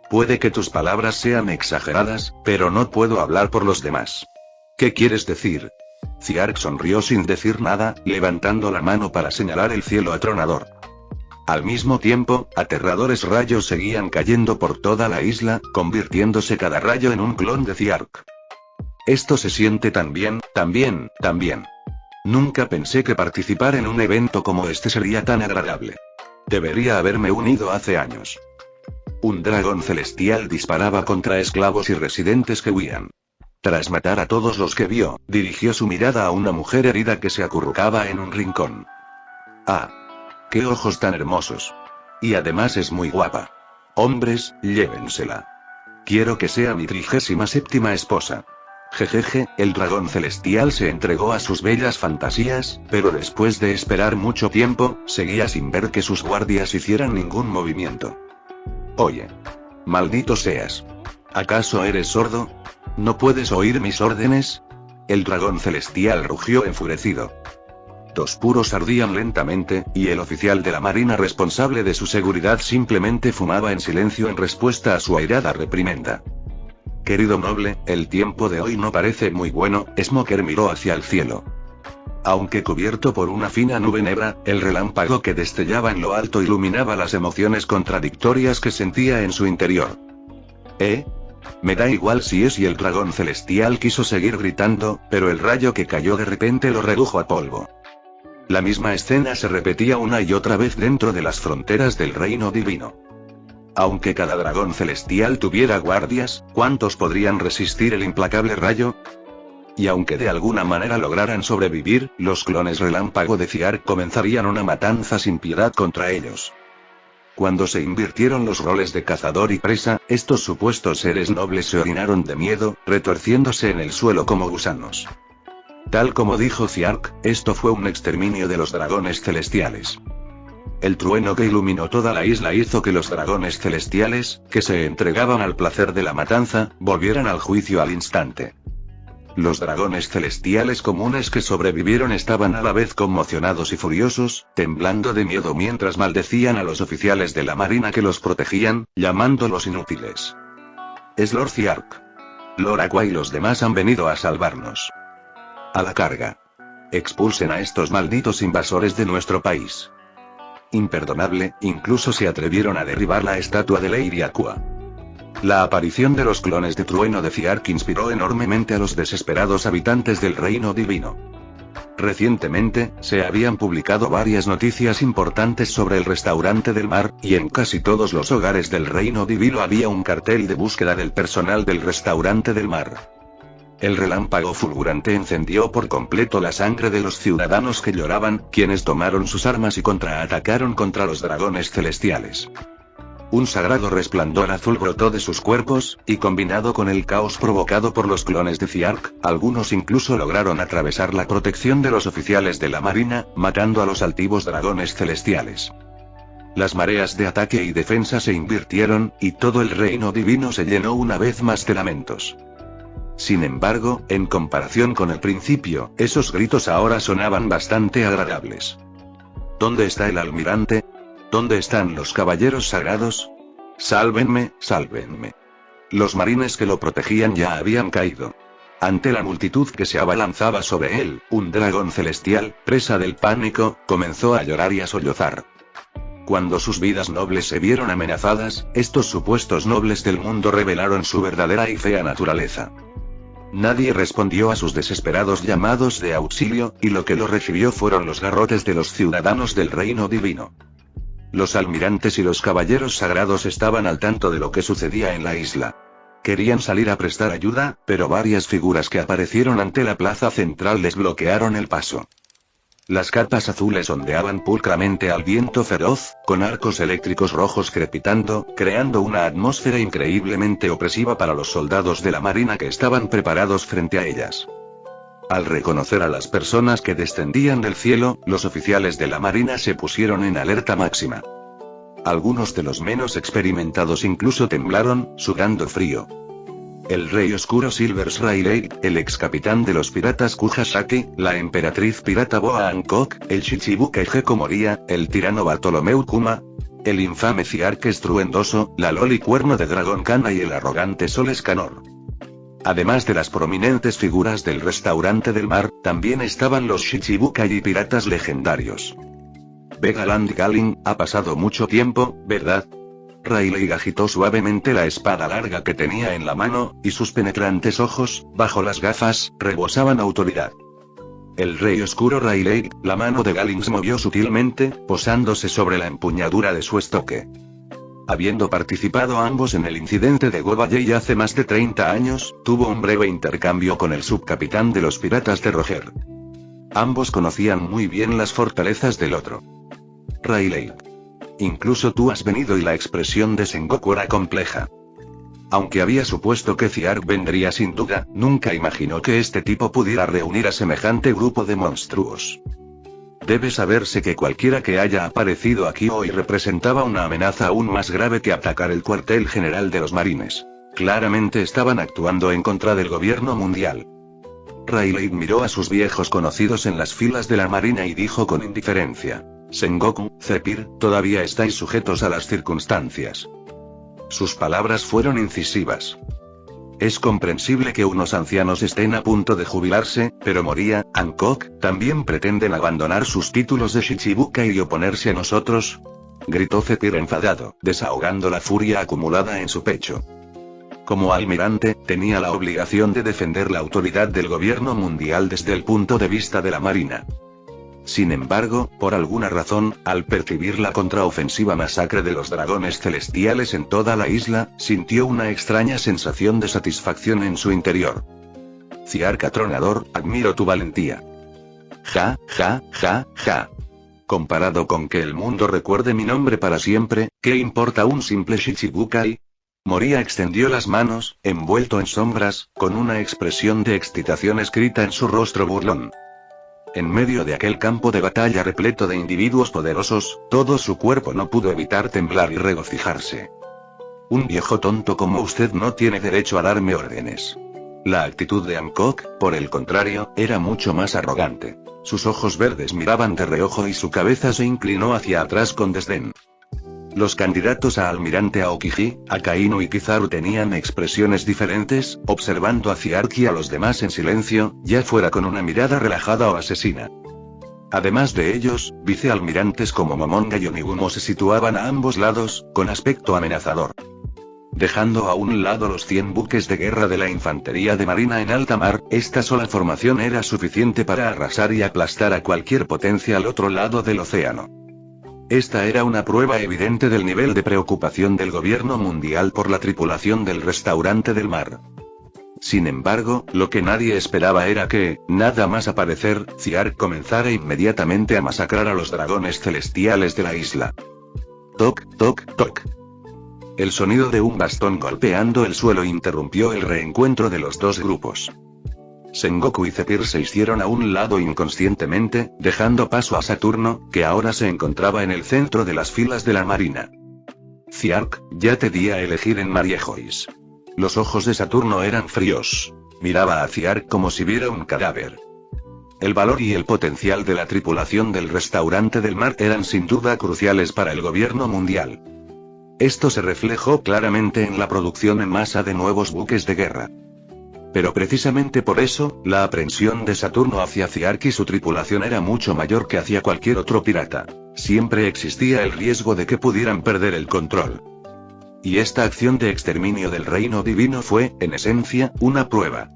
Puede que tus palabras sean exageradas, pero no puedo hablar por los demás. ¿Qué quieres decir? Ziark sonrió sin decir nada, levantando la mano para señalar el cielo atronador. Al mismo tiempo, aterradores rayos seguían cayendo por toda la isla, convirtiéndose cada rayo en un clon de Ziark. Esto se siente tan bien, tan bien, tan bien. Nunca pensé que participar en un evento como este sería tan agradable. Debería haberme unido hace años. Un dragón celestial disparaba contra esclavos y residentes que huían. Tras matar a todos los que vio, dirigió su mirada a una mujer herida que se acurrucaba en un rincón. ¡Ah! ¡Qué ojos tan hermosos! Y además es muy guapa. Hombres, llévensela. Quiero que sea mi 37ª esposa. Jejeje, el dragón celestial se entregó a sus bellas fantasías, pero después de esperar mucho tiempo, seguía sin ver que sus guardias hicieran ningún movimiento. Oye. Maldito seas. ¿Acaso eres sordo? ¿No puedes oír mis órdenes? El dragón celestial rugió enfurecido. Dos puros ardían lentamente, y el oficial de la marina responsable de su seguridad simplemente fumaba en silencio en respuesta a su airada reprimenda. Querido noble, el tiempo de hoy no parece muy bueno. Smoker miró hacia el cielo. Aunque cubierto por una fina nube negra, el relámpago que destellaba en lo alto iluminaba las emociones contradictorias que sentía en su interior. Me da igual si es, y el dragón celestial quiso seguir gritando, pero el rayo que cayó de repente lo redujo a polvo. La misma escena se repetía una y otra vez dentro de las fronteras del reino divino. Aunque cada dragón celestial tuviera guardias, ¿cuántos podrían resistir el implacable rayo? Y aunque de alguna manera lograran sobrevivir, los clones relámpago de Ciark comenzarían una matanza sin piedad contra ellos. Cuando se invirtieron los roles de cazador y presa, estos supuestos seres nobles se orinaron de miedo, retorciéndose en el suelo como gusanos. Tal como dijo Ciark, esto fue un exterminio de los dragones celestiales. El trueno que iluminó toda la isla hizo que los dragones celestiales, que se entregaban al placer de la matanza, volvieran al juicio al instante. Los dragones celestiales comunes que sobrevivieron estaban a la vez conmocionados y furiosos, temblando de miedo mientras maldecían a los oficiales de la marina que los protegían, llamándolos inútiles. Es Lord Ciark. Lord Aqua y los demás han venido a salvarnos. A la carga. Expulsen a estos malditos invasores de nuestro país. Imperdonable, incluso se atrevieron a derribar la estatua de Lady Aqua. La aparición de los clones de trueno de Ciark inspiró enormemente a los desesperados habitantes del reino divino. Recientemente, se habían publicado varias noticias importantes sobre el restaurante del mar, y en casi todos los hogares del reino divino había un cartel de búsqueda del personal del restaurante del mar. El relámpago fulgurante encendió por completo la sangre de los ciudadanos que lloraban, quienes tomaron sus armas y contraatacaron contra los dragones celestiales. Un sagrado resplandor azul brotó de sus cuerpos, y combinado con el caos provocado por los clones de Ciark, algunos incluso lograron atravesar la protección de los oficiales de la marina, matando a los altivos dragones celestiales. Las mareas de ataque y defensa se invirtieron, y todo el reino divino se llenó una vez más de lamentos. Sin embargo, en comparación con el principio, esos gritos ahora sonaban bastante agradables. ¿Dónde está el almirante? ¿Dónde están los caballeros sagrados? Sálvenme, sálvenme. Los marines que lo protegían ya habían caído. Ante la multitud que se abalanzaba sobre él, un dragón celestial, presa del pánico, comenzó a llorar y a sollozar. Cuando sus vidas nobles se vieron amenazadas, estos supuestos nobles del mundo revelaron su verdadera y fea naturaleza. Nadie respondió a sus desesperados llamados de auxilio, y lo que lo recibió fueron los garrotes de los ciudadanos del reino divino. Los almirantes y los caballeros sagrados estaban al tanto de lo que sucedía en la isla. Querían salir a prestar ayuda, pero varias figuras que aparecieron ante la plaza central les bloquearon el paso. Las capas azules ondeaban pulcramente al viento feroz, con arcos eléctricos rojos crepitando, creando una atmósfera increíblemente opresiva para los soldados de la marina que estaban preparados frente a ellas. Al reconocer a las personas que descendían del cielo, los oficiales de la marina se pusieron en alerta máxima. Algunos de los menos experimentados incluso temblaron, sudando frío. El rey oscuro Silvers Rayleigh, el ex capitán de los piratas Kuhasaki, la emperatriz pirata Boa Hancock, el Shichibukai Gecko Moria, el tirano Bartolomeu Kuma, el infame Ciark estruendoso, la Loli Cuerno de Dragón Kana y el arrogante Sol Escanor. Además de las prominentes figuras del restaurante del mar, también estaban los Shichibukai y piratas legendarios. Vega Land Galin, ha pasado mucho tiempo, ¿verdad? Rayleigh agitó suavemente la espada larga que tenía en la mano, y sus penetrantes ojos, bajo las gafas, rebosaban autoridad. El rey oscuro Rayleigh, la mano de Galin se movió sutilmente, posándose sobre la empuñadura de su estoque. Habiendo participado ambos en el incidente de Goba Bay hace más de 30 años, tuvo un breve intercambio con el subcapitán de los piratas de Roger. Ambos conocían muy bien las fortalezas del otro. Rayleigh. Incluso tú has venido, y la expresión de Sengoku era compleja. Aunque había supuesto que Ciark vendría sin duda, nunca imaginó que este tipo pudiera reunir a semejante grupo de monstruos. Debe saberse que cualquiera que haya aparecido aquí hoy representaba una amenaza aún más grave que atacar el cuartel general de los marines. Claramente estaban actuando en contra del gobierno mundial. Rayleigh miró a sus viejos conocidos en las filas de la marina y dijo con indiferencia: Sengoku, Zephyr, todavía estáis sujetos a las circunstancias. Sus palabras fueron incisivas. Es comprensible que unos ancianos estén a punto de jubilarse, pero Moria, Hancock, ¿también pretenden abandonar sus títulos de Shichibukai y oponerse a nosotros?, gritó Zephyr enfadado, desahogando la furia acumulada en su pecho. Como almirante, tenía la obligación de defender la autoridad del gobierno mundial desde el punto de vista de la marina. Sin embargo, por alguna razón, al percibir la contraofensiva masacre de los dragones celestiales en toda la isla, sintió una extraña sensación de satisfacción en su interior. Ciark atronador, admiro tu valentía. Ja, ja, ja, ja. Comparado con que el mundo recuerde mi nombre para siempre, ¿qué importa un simple Shichibukai? Moria extendió las manos, envuelto en sombras, con una expresión de excitación escrita en su rostro burlón. En medio de aquel campo de batalla repleto de individuos poderosos, todo su cuerpo no pudo evitar temblar y regocijarse. Un viejo tonto como usted no tiene derecho a darme órdenes. La actitud de Hancock, por el contrario, era mucho más arrogante. Sus ojos verdes miraban de reojo y su cabeza se inclinó hacia atrás con desdén. Los candidatos a almirante Aokiji, Akainu y Kizaru tenían expresiones diferentes, observando a Ciark y a los demás en silencio, ya fuera con una mirada relajada o asesina. Además de ellos, vicealmirantes como Momonga y Onigumo se situaban a ambos lados, con aspecto amenazador. Dejando a un lado los 100 buques de guerra de la infantería de marina en alta mar, esta sola formación era suficiente para arrasar y aplastar a cualquier potencia al otro lado del océano. Esta era una prueba evidente del nivel de preocupación del gobierno mundial por la tripulación del restaurante del mar. Sin embargo, lo que nadie esperaba era que, nada más aparecer, Ciark comenzara inmediatamente a masacrar a los dragones celestiales de la isla. Toc, toc, toc. El sonido de un bastón golpeando el suelo interrumpió el reencuentro de los dos grupos. Sengoku y Zephyr se hicieron a un lado inconscientemente, dejando paso a Saturno, que ahora se encontraba en el centro de las filas de la marina. Ciark, ya te di a elegir en Mariejois. Los ojos de Saturno eran fríos. Miraba a Ciark como si viera un cadáver. El valor y el potencial de la tripulación del restaurante del mar eran sin duda cruciales para el gobierno mundial. Esto se reflejó claramente en la producción en masa de nuevos buques de guerra. Pero precisamente por eso, la aprensión de Saturno hacia Ciark y su tripulación era mucho mayor que hacia cualquier otro pirata. Siempre existía el riesgo de que pudieran perder el control. Y esta acción de exterminio del reino divino fue, en esencia, una prueba.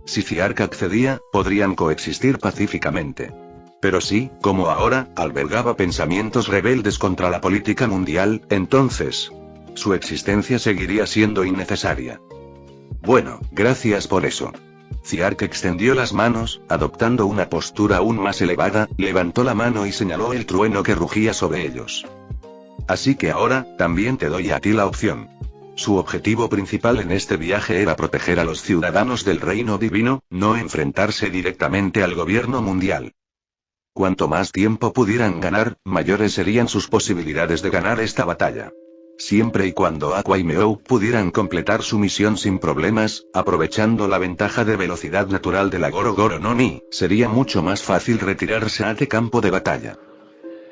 Si Ciark accedía, podrían coexistir pacíficamente. Pero si, como ahora, albergaba pensamientos rebeldes contra la política mundial, entonces, su existencia seguiría siendo innecesaria. Bueno, gracias por eso. Ciark extendió las manos, adoptando una postura aún más elevada, levantó la mano y señaló el trueno que rugía sobre ellos. Así que ahora, también te doy a ti la opción. Su objetivo principal en este viaje era proteger a los ciudadanos del reino divino, no enfrentarse directamente al gobierno mundial. Cuanto más tiempo pudieran ganar, mayores serían sus posibilidades de ganar esta batalla. Siempre y cuando Aqua y Meou pudieran completar su misión sin problemas, aprovechando la ventaja de velocidad natural de la Goro Goro no Mi, sería mucho más fácil retirarse a este campo de batalla.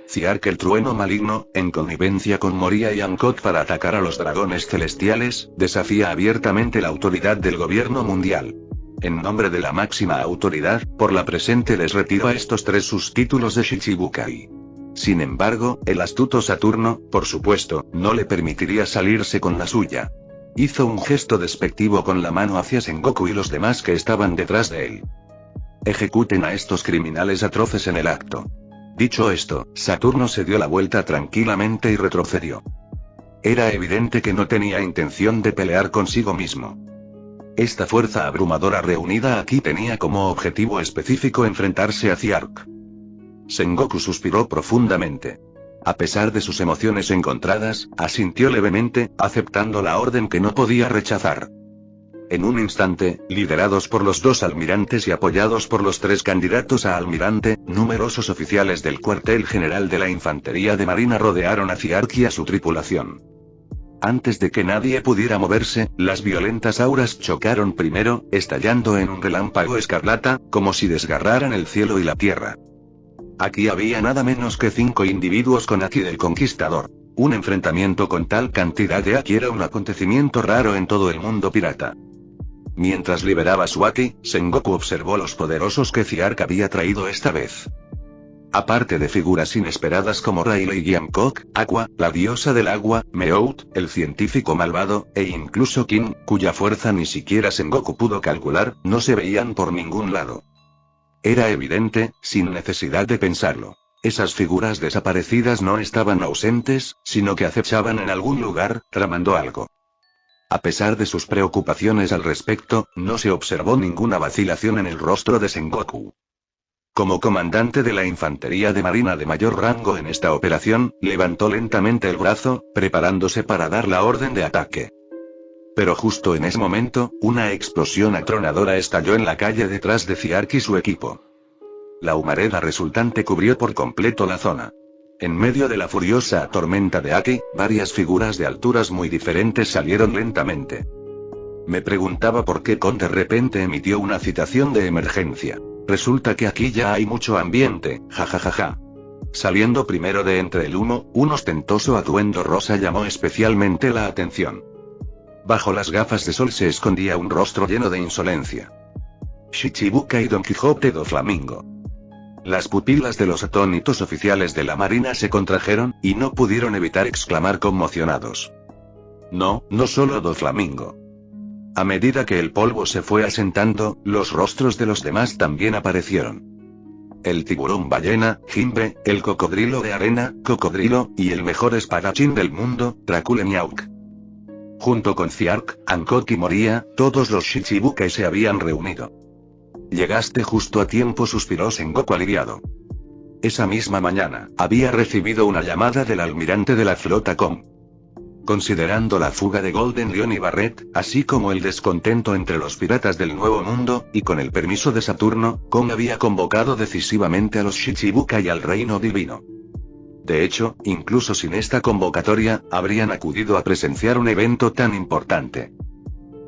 Ciark el trueno maligno, en connivencia con Moria y Hancock para atacar a los dragones celestiales, desafía abiertamente la autoridad del gobierno mundial. En nombre de la máxima autoridad, por la presente les retiro a estos tres sus títulos de Shichibukai. Sin embargo, el astuto Saturno, por supuesto, no le permitiría salirse con la suya. Hizo un gesto despectivo con la mano hacia Sengoku y los demás que estaban detrás de él. Ejecuten a estos criminales atroces en el acto. Dicho esto, Saturno se dio la vuelta tranquilamente y retrocedió. Era evidente que no tenía intención de pelear consigo mismo. Esta fuerza abrumadora reunida aquí tenía como objetivo específico enfrentarse a Ciark. Sengoku suspiró profundamente. A pesar de sus emociones encontradas, asintió levemente, aceptando la orden que no podía rechazar. En un instante, liderados por los dos almirantes y apoyados por los tres candidatos a almirante, numerosos oficiales del cuartel general de la infantería de marina rodearon a Ciark y a su tripulación. Antes de que nadie pudiera moverse, las violentas auras chocaron primero, estallando en un relámpago escarlata, como si desgarraran el cielo y la tierra. Aquí había nada menos que 5 individuos con Aki del Conquistador. Un enfrentamiento con tal cantidad de Aki era un acontecimiento raro en todo el mundo pirata. mientras liberaba su Aki, Sengoku observó los poderosos que Ziark había traído esta vez. Aparte de figuras inesperadas como Rayleigh Hancock, Aqua, la diosa del agua, Meout, el científico malvado, e incluso Kin, cuya fuerza ni siquiera Sengoku pudo calcular, no se veían por ningún lado. Era evidente, sin necesidad de pensarlo. Esas figuras desaparecidas no estaban ausentes, sino que acechaban en algún lugar, tramando algo. A pesar de sus preocupaciones al respecto, no se observó ninguna vacilación en el rostro de Sengoku. Como comandante de la infantería de marina de mayor rango en esta operación, levantó lentamente el brazo, preparándose para dar la orden de ataque. Pero justo en ese momento, una explosión atronadora estalló en la calle detrás de Ziark y su equipo. La humareda resultante cubrió por completo la zona. En medio de la furiosa tormenta de Aki, varias figuras de alturas muy diferentes salieron lentamente. Me preguntaba por qué Kon de repente emitió una citación de emergencia. Resulta que aquí ya hay mucho ambiente, jajajaja. Saliendo primero de entre el humo, un ostentoso atuendo rosa llamó especialmente la atención. Bajo las gafas de sol se escondía un rostro lleno de insolencia. Shichibuka y Don Quijote do Flamingo. Las pupilas de los atónitos oficiales de la marina se contrajeron, y no pudieron evitar exclamar conmocionados. No, no solo do Flamingo. A medida que el polvo se fue asentando, los rostros de los demás también aparecieron. El tiburón ballena, Jimbe, el cocodrilo de arena, Cocodrilo, y el mejor espadachín del mundo, Dracule Miauk. Junto con Ziark, Hancock y Moria, todos los Shichibukai se habían reunido. Llegaste justo a tiempo, suspiró Sengoku aliviado. Esa misma mañana, había recibido una llamada del almirante de la flota Kon. Considerando la fuga de Golden Lion y Barret, así como el descontento entre los piratas del Nuevo Mundo, y con el permiso de Saturno, Kon había convocado decisivamente a los Shichibukai y al Reino Divino. De hecho, incluso sin esta convocatoria, habrían acudido a presenciar un evento tan importante.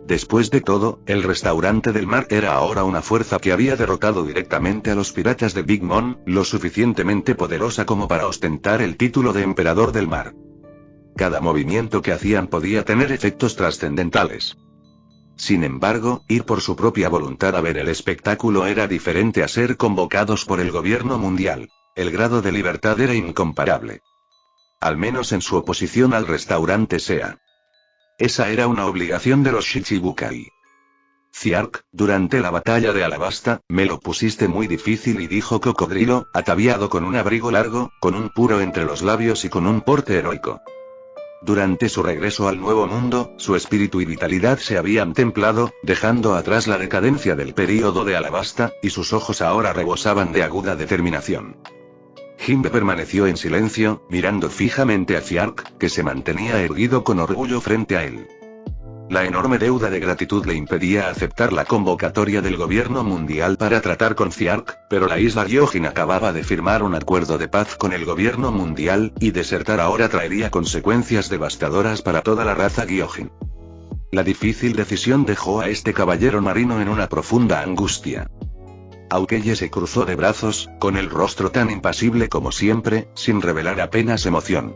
Después de todo, el restaurante del mar era ahora una fuerza que había derrotado directamente a los piratas de Big Mom, lo suficientemente poderosa como para ostentar el título de emperador del mar. Cada movimiento que hacían podía tener efectos trascendentales. Sin embargo, ir por su propia voluntad a ver el espectáculo era diferente a ser convocados por el gobierno mundial. El grado de libertad era incomparable. Al menos en su oposición al restaurante Sea. Esa era una obligación de los Shichibukai. Ziark, durante la batalla de Alabasta, me lo pusiste muy difícil, y dijo Cocodrilo, ataviado con un abrigo largo, con un puro entre los labios y con un porte heroico. Durante su regreso al Nuevo Mundo, su espíritu y vitalidad se habían templado, dejando atrás la decadencia del período de Alabasta, y sus ojos ahora rebosaban de aguda determinación. Jimbe permaneció en silencio, mirando fijamente a Ziark, que se mantenía erguido con orgullo frente a él. La enorme deuda de gratitud le impedía aceptar la convocatoria del gobierno mundial para tratar con Ziark, pero la isla Gyojin acababa de firmar un acuerdo de paz con el gobierno mundial, y desertar ahora traería consecuencias devastadoras para toda la raza Gyojin. La difícil decisión dejó a este caballero marino en una profunda angustia. Aokeye se cruzó de brazos, con el rostro tan impasible como siempre, sin revelar apenas emoción.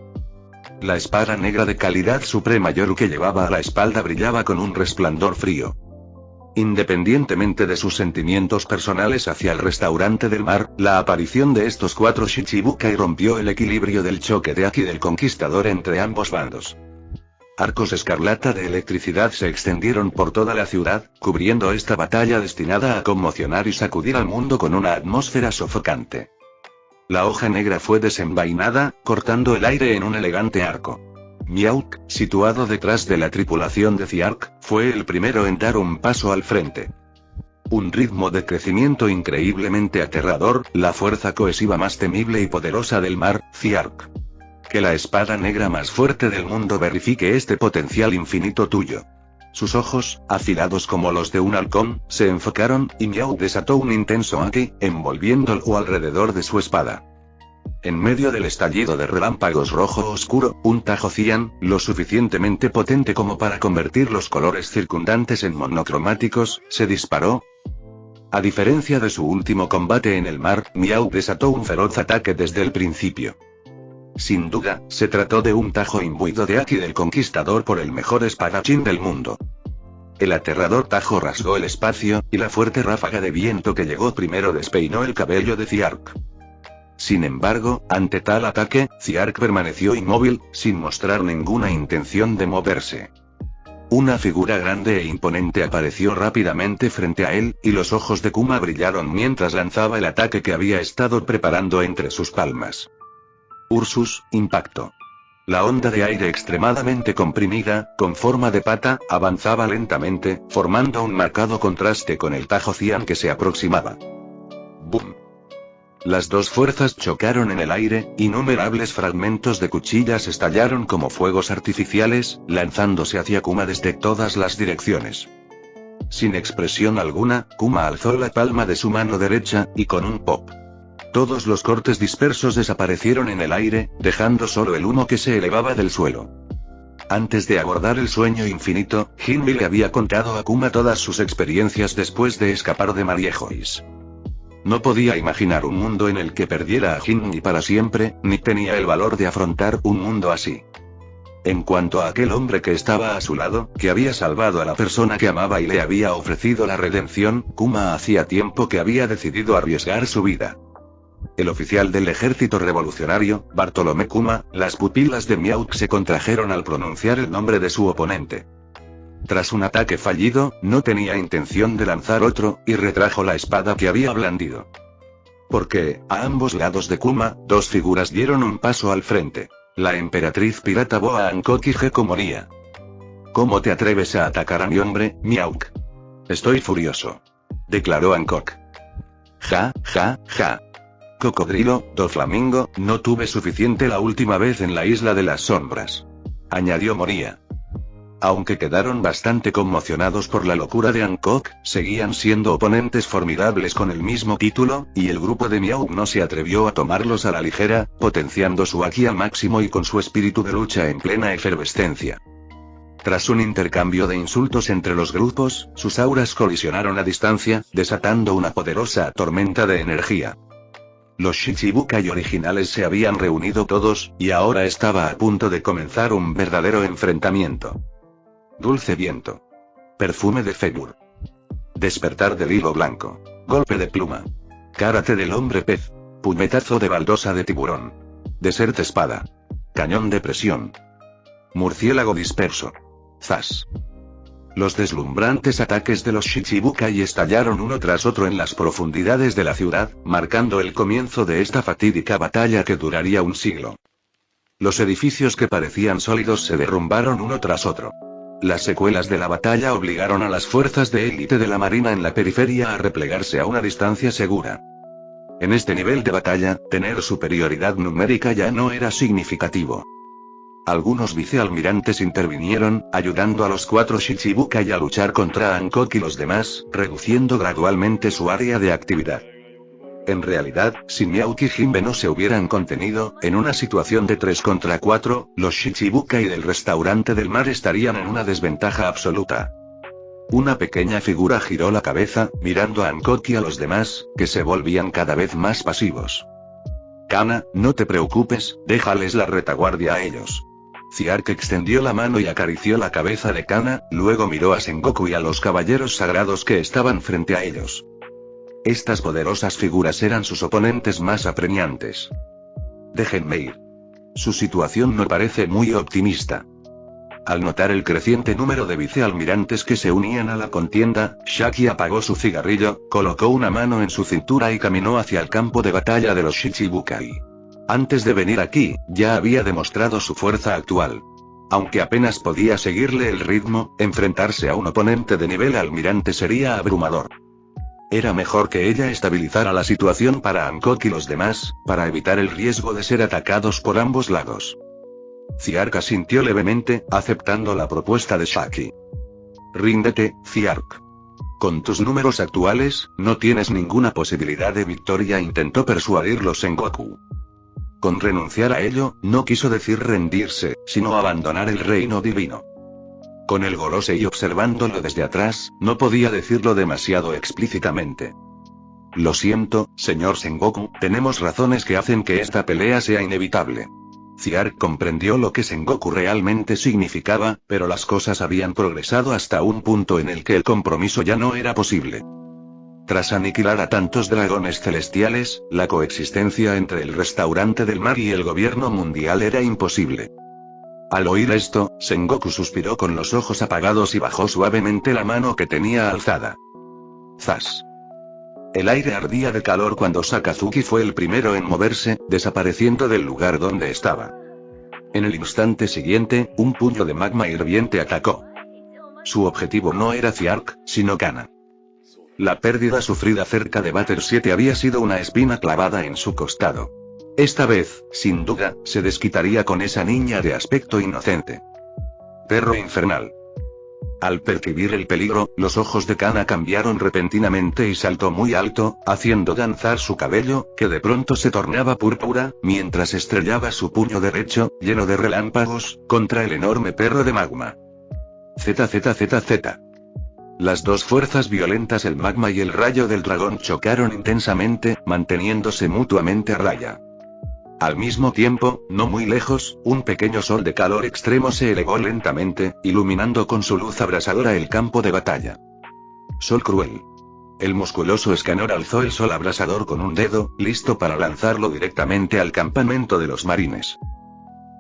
La espada negra de calidad suprema Yoru que llevaba a la espalda brillaba con un resplandor frío. Independientemente de sus sentimientos personales hacia el restaurante del mar, la aparición de estos 4 Shichibukai rompió el equilibrio del choque de Aki del Conquistador entre ambos bandos. Arcos escarlata de electricidad se extendieron por toda la ciudad, cubriendo esta batalla destinada a conmocionar y sacudir al mundo con una atmósfera sofocante. La hoja negra fue desenvainada, cortando el aire en un elegante arco. Miauk, situado detrás de la tripulación de Ziark, fue el primero en dar un paso al frente. Un ritmo de crecimiento increíblemente aterrador, la fuerza cohesiva más temible y poderosa del mar, Ziark. Que la espada negra más fuerte del mundo verifique este potencial infinito tuyo. Sus ojos, afilados como los de un halcón, se enfocaron, y Miau desató un intenso Aki, envolviéndolo alrededor de su espada. En medio del estallido de relámpagos rojo oscuro, un Tajo Cian, lo suficientemente potente como para convertir los colores circundantes en monocromáticos, se disparó. A diferencia de su último combate en el mar, Miau desató un feroz ataque desde el principio. Sin duda, se trató de un tajo imbuido de Aki del Conquistador por el mejor espadachín del mundo. El aterrador tajo rasgó el espacio, y la fuerte ráfaga de viento que llegó primero despeinó el cabello de Ziark. Sin embargo, ante tal ataque, Ziark permaneció inmóvil, sin mostrar ninguna intención de moverse. Una figura grande e imponente apareció rápidamente frente a él, y los ojos de Kuma brillaron mientras lanzaba el ataque que había estado preparando entre sus palmas. Ursus, impacto. La onda de aire extremadamente comprimida, con forma de pata, avanzaba lentamente, formando un marcado contraste con el tajo cian que se aproximaba. ¡Bum! Las dos fuerzas chocaron en el aire, innumerables fragmentos de cuchillas estallaron como fuegos artificiales, lanzándose hacia Kuma desde todas las direcciones. Sin expresión alguna, Kuma alzó la palma de su mano derecha, y con un pop. Todos los cortes dispersos desaparecieron en el aire, dejando solo el humo que se elevaba del suelo. Antes de abordar el sueño infinito, Jinmi le había contado a Kuma todas sus experiencias después de escapar de Mariejois. No podía imaginar un mundo en el que perdiera a Jinmi para siempre, ni tenía el valor de afrontar un mundo así. En cuanto a aquel hombre que estaba a su lado, que había salvado a la persona que amaba y le había ofrecido la redención, Kuma hacía tiempo que había decidido arriesgar su vida. El oficial del ejército revolucionario, Bartolomé Kuma, las pupilas de Miauk se contrajeron al pronunciar el nombre de su oponente. Tras un ataque fallido, no tenía intención de lanzar otro, y retrajo la espada que había blandido. Porque, a ambos lados de Kuma, dos figuras dieron un paso al frente. La emperatriz pirata Boa Hancock y Gecko Moria. ¿Cómo te atreves a atacar a mi hombre, Miauk? Estoy furioso. Declaró Hancock. Ja, ja, ja. Cocodrilo, Doflamingo, no tuve suficiente la última vez en la isla de las sombras. Añadió Moria. Aunque quedaron bastante conmocionados por la locura de Hancock, seguían siendo oponentes formidables con el mismo título, y el grupo de Miauk no se atrevió a tomarlos a la ligera, potenciando su haki al máximo y con su espíritu de lucha en plena efervescencia. Tras un intercambio de insultos entre los grupos, sus auras colisionaron a distancia, desatando una poderosa tormenta de energía. Los Shichibukai originales se habían reunido todos, y ahora estaba a punto de comenzar un verdadero enfrentamiento. Dulce viento. Perfume de fémur. Despertar del hilo blanco. Golpe de pluma. Karate del hombre pez. Puñetazo de baldosa de tiburón. Desert espada. Cañón de presión. Murciélago disperso. Zas. Los deslumbrantes ataques de los Shichibukai estallaron uno tras otro en las profundidades de la ciudad, marcando el comienzo de esta fatídica batalla que duraría un siglo. Los edificios que parecían sólidos se derrumbaron uno tras otro. Las secuelas de la batalla obligaron a las fuerzas de élite de la marina en la periferia a replegarse a una distancia segura. En este nivel de batalla, tener superioridad numérica ya no era significativo. Algunos vicealmirantes intervinieron, ayudando a los 4 Shichibukai a luchar contra Hancock y los demás, reduciendo gradualmente su área de actividad. En realidad, si Miauk y Jinbe no se hubieran contenido, en una situación de 3 contra 4, los Shichibukai del restaurante del mar estarían en una desventaja absoluta. Una pequeña figura giró la cabeza, mirando a Hancock y a los demás, que se volvían cada vez más pasivos. Kana, no te preocupes, déjales la retaguardia a ellos. Ziark extendió la mano y acarició la cabeza de Kana, luego miró a Sengoku y a los caballeros sagrados que estaban frente a ellos. Estas poderosas figuras eran sus oponentes más apremiantes. Déjenme ir. Su situación no parece muy optimista. Al notar el creciente número de vicealmirantes que se unían a la contienda, Shaki apagó su cigarrillo, colocó una mano en su cintura y caminó hacia el campo de batalla de los Shichibukai. Antes de venir aquí, ya había demostrado su fuerza actual. Aunque apenas podía seguirle el ritmo, enfrentarse a un oponente de nivel almirante sería abrumador. Era mejor que ella estabilizara la situación para Hancock y los demás, para evitar el riesgo de ser atacados por ambos lados. Ziark asintió levemente, aceptando la propuesta de Shaki. Ríndete, Ziark. Con tus números actuales, no tienes ninguna posibilidad de victoria, intentó persuadirlo Sengoku. Con renunciar a ello, no quiso decir rendirse, sino abandonar el reino divino. Con el Gorosei observándolo desde atrás, no podía decirlo demasiado explícitamente. Lo siento, señor Sengoku, tenemos razones que hacen que esta pelea sea inevitable. Ziark comprendió lo que Sengoku realmente significaba, pero las cosas habían progresado hasta un punto en el que el compromiso ya no era posible. Tras aniquilar a tantos dragones celestiales, la coexistencia entre el restaurante del mar y el gobierno mundial era imposible. Al oír esto, Sengoku suspiró con los ojos apagados y bajó suavemente la mano que tenía alzada. ¡Zas! El aire ardía de calor cuando Sakazuki fue el primero en moverse, desapareciendo del lugar donde estaba. En el instante siguiente, un puño de magma hirviente atacó. Su objetivo no era Ziark, sino Kana. La pérdida sufrida cerca de Batter 7 había sido una espina clavada en su costado. Esta vez, sin duda, se desquitaría con esa niña de aspecto inocente. Perro infernal. Al percibir el peligro, los ojos de Kana cambiaron repentinamente y saltó muy alto, haciendo danzar su cabello, que de pronto se tornaba púrpura, mientras estrellaba su puño derecho, lleno de relámpagos, contra el enorme perro de magma. ZZZZ. Las dos fuerzas violentas, el magma y el rayo del dragón, chocaron intensamente, manteniéndose mutuamente a raya. Al mismo tiempo, no muy lejos, un pequeño sol de calor extremo se elevó lentamente, iluminando con su luz abrasadora el campo de batalla. Sol cruel. El musculoso Escanor alzó el sol abrasador con un dedo, listo para lanzarlo directamente al campamento de los marines.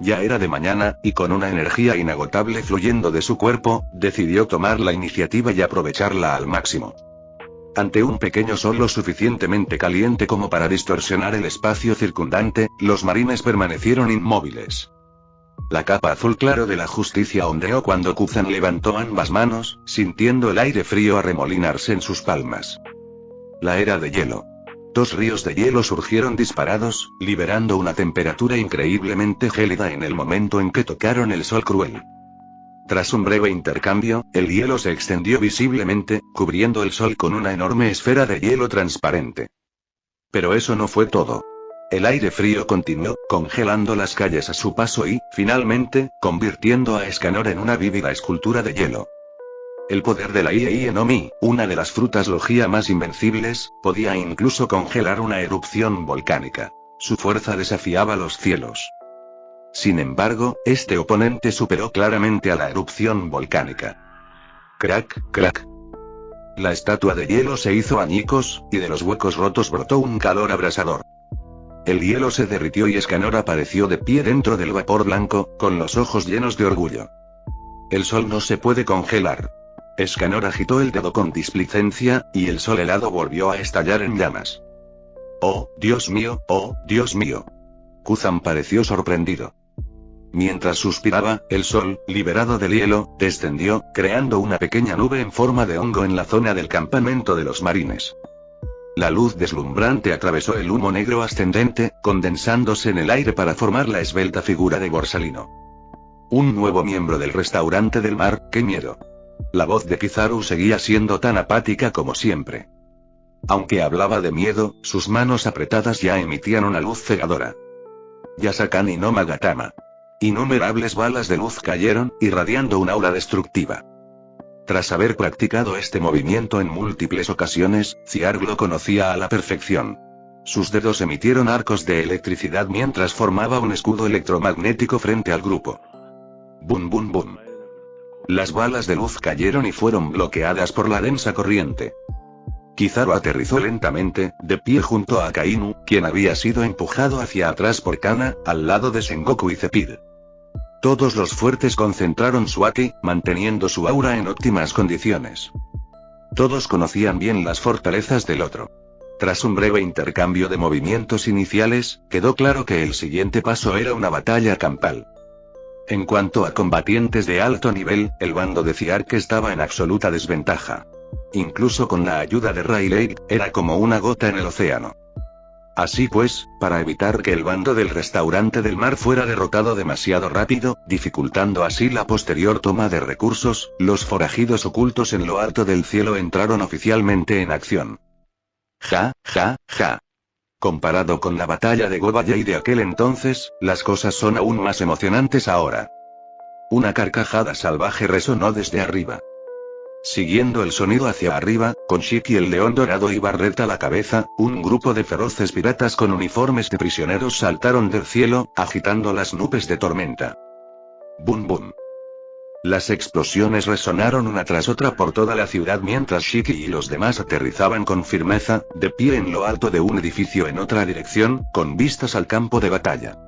Ya era de mañana, y con una energía inagotable fluyendo de su cuerpo, decidió tomar la iniciativa y aprovecharla al máximo. Ante un pequeño sol lo suficientemente caliente como para distorsionar el espacio circundante, los marines permanecieron inmóviles. La capa azul claro de la justicia ondeó cuando Kuzan levantó ambas manos, sintiendo el aire frío arremolinarse en sus palmas. La era de hielo. Dos ríos de hielo surgieron disparados, liberando una temperatura increíblemente gélida en el momento en que tocaron el sol cruel. Tras un breve intercambio, el hielo se extendió visiblemente, cubriendo el sol con una enorme esfera de hielo transparente. Pero eso no fue todo. El aire frío continuó, congelando las calles a su paso y, finalmente, convirtiendo a Escanor en una vívida escultura de hielo. El poder de la Iei no Mi, una de las frutas Logia más invencibles, podía incluso congelar una erupción volcánica. Su fuerza desafiaba los cielos. Sin embargo, este oponente superó claramente a la erupción volcánica. Crack, crack. La estatua de hielo se hizo añicos, y de los huecos rotos brotó un calor abrasador. El hielo se derritió y Escanor apareció de pie dentro del vapor blanco, con los ojos llenos de orgullo. El sol no se puede congelar. Escanor agitó el dedo con displicencia, y el sol helado volvió a estallar en llamas. ¡Oh, Dios mío! ¡Oh, Dios mío! Kuzan pareció sorprendido. Mientras suspiraba, el sol, liberado del hielo, descendió, creando una pequeña nube en forma de hongo en la zona del campamento de los marines. La luz deslumbrante atravesó el humo negro ascendente, condensándose en el aire para formar la esbelta figura de Borsalino. Un nuevo miembro del restaurante del mar, ¡qué miedo! La voz de Kizaru seguía siendo tan apática como siempre. Aunque hablaba de miedo, sus manos apretadas ya emitían una luz cegadora. Yasakani no Magatama. Innumerables balas de luz cayeron, irradiando un aura destructiva. Tras haber practicado este movimiento en múltiples ocasiones, Ziark lo conocía a la perfección. Sus dedos emitieron arcos de electricidad mientras formaba un escudo electromagnético frente al grupo. Bum bum bum. Las balas de luz cayeron y fueron bloqueadas por la densa corriente. Kizaru aterrizó lentamente, de pie junto a Akainu, quien había sido empujado hacia atrás por Kana, al lado de Sengoku y Cepid. Todos los fuertes concentraron su Aki, manteniendo su aura en óptimas condiciones. Todos conocían bien las fortalezas del otro. Tras un breve intercambio de movimientos iniciales, quedó claro que el siguiente paso era una batalla campal. En cuanto a combatientes de alto nivel, el bando de Ziark estaba en absoluta desventaja. Incluso con la ayuda de Rayleigh, era como una gota en el océano. Así pues, para evitar que el bando del restaurante del mar fuera derrotado demasiado rápido, dificultando así la posterior toma de recursos, los forajidos ocultos en lo alto del cielo entraron oficialmente en acción. Ja, ja, ja. Comparado con la batalla de Gobayei de aquel entonces, las cosas son aún más emocionantes ahora. Una carcajada salvaje resonó desde arriba. Siguiendo el sonido hacia arriba, con Shiki el león dorado y Barret a la cabeza, un grupo de feroces piratas con uniformes de prisioneros saltaron del cielo, agitando las nubes de tormenta. ¡Bum bum! Las explosiones resonaron una tras otra por toda la ciudad mientras Shiki y los demás aterrizaban con firmeza, de pie en lo alto de un edificio en otra dirección, con vistas al campo de batalla.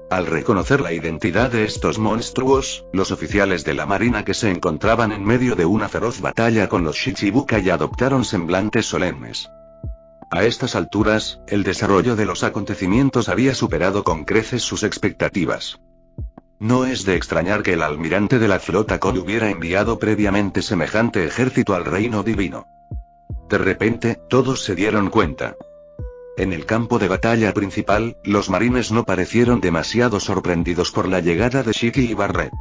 Al reconocer la identidad de estos monstruos, los oficiales de la marina que se encontraban en medio de una feroz batalla con los Shichibukai adoptaron semblantes solemnes. A estas alturas, el desarrollo de los acontecimientos había superado con creces sus expectativas. No es de extrañar que el almirante de la flota Cole hubiera enviado previamente semejante ejército al reino divino. De repente, todos se dieron cuenta. En el campo de batalla principal, los marines no parecieron demasiado sorprendidos por la llegada de Shiki y Barret.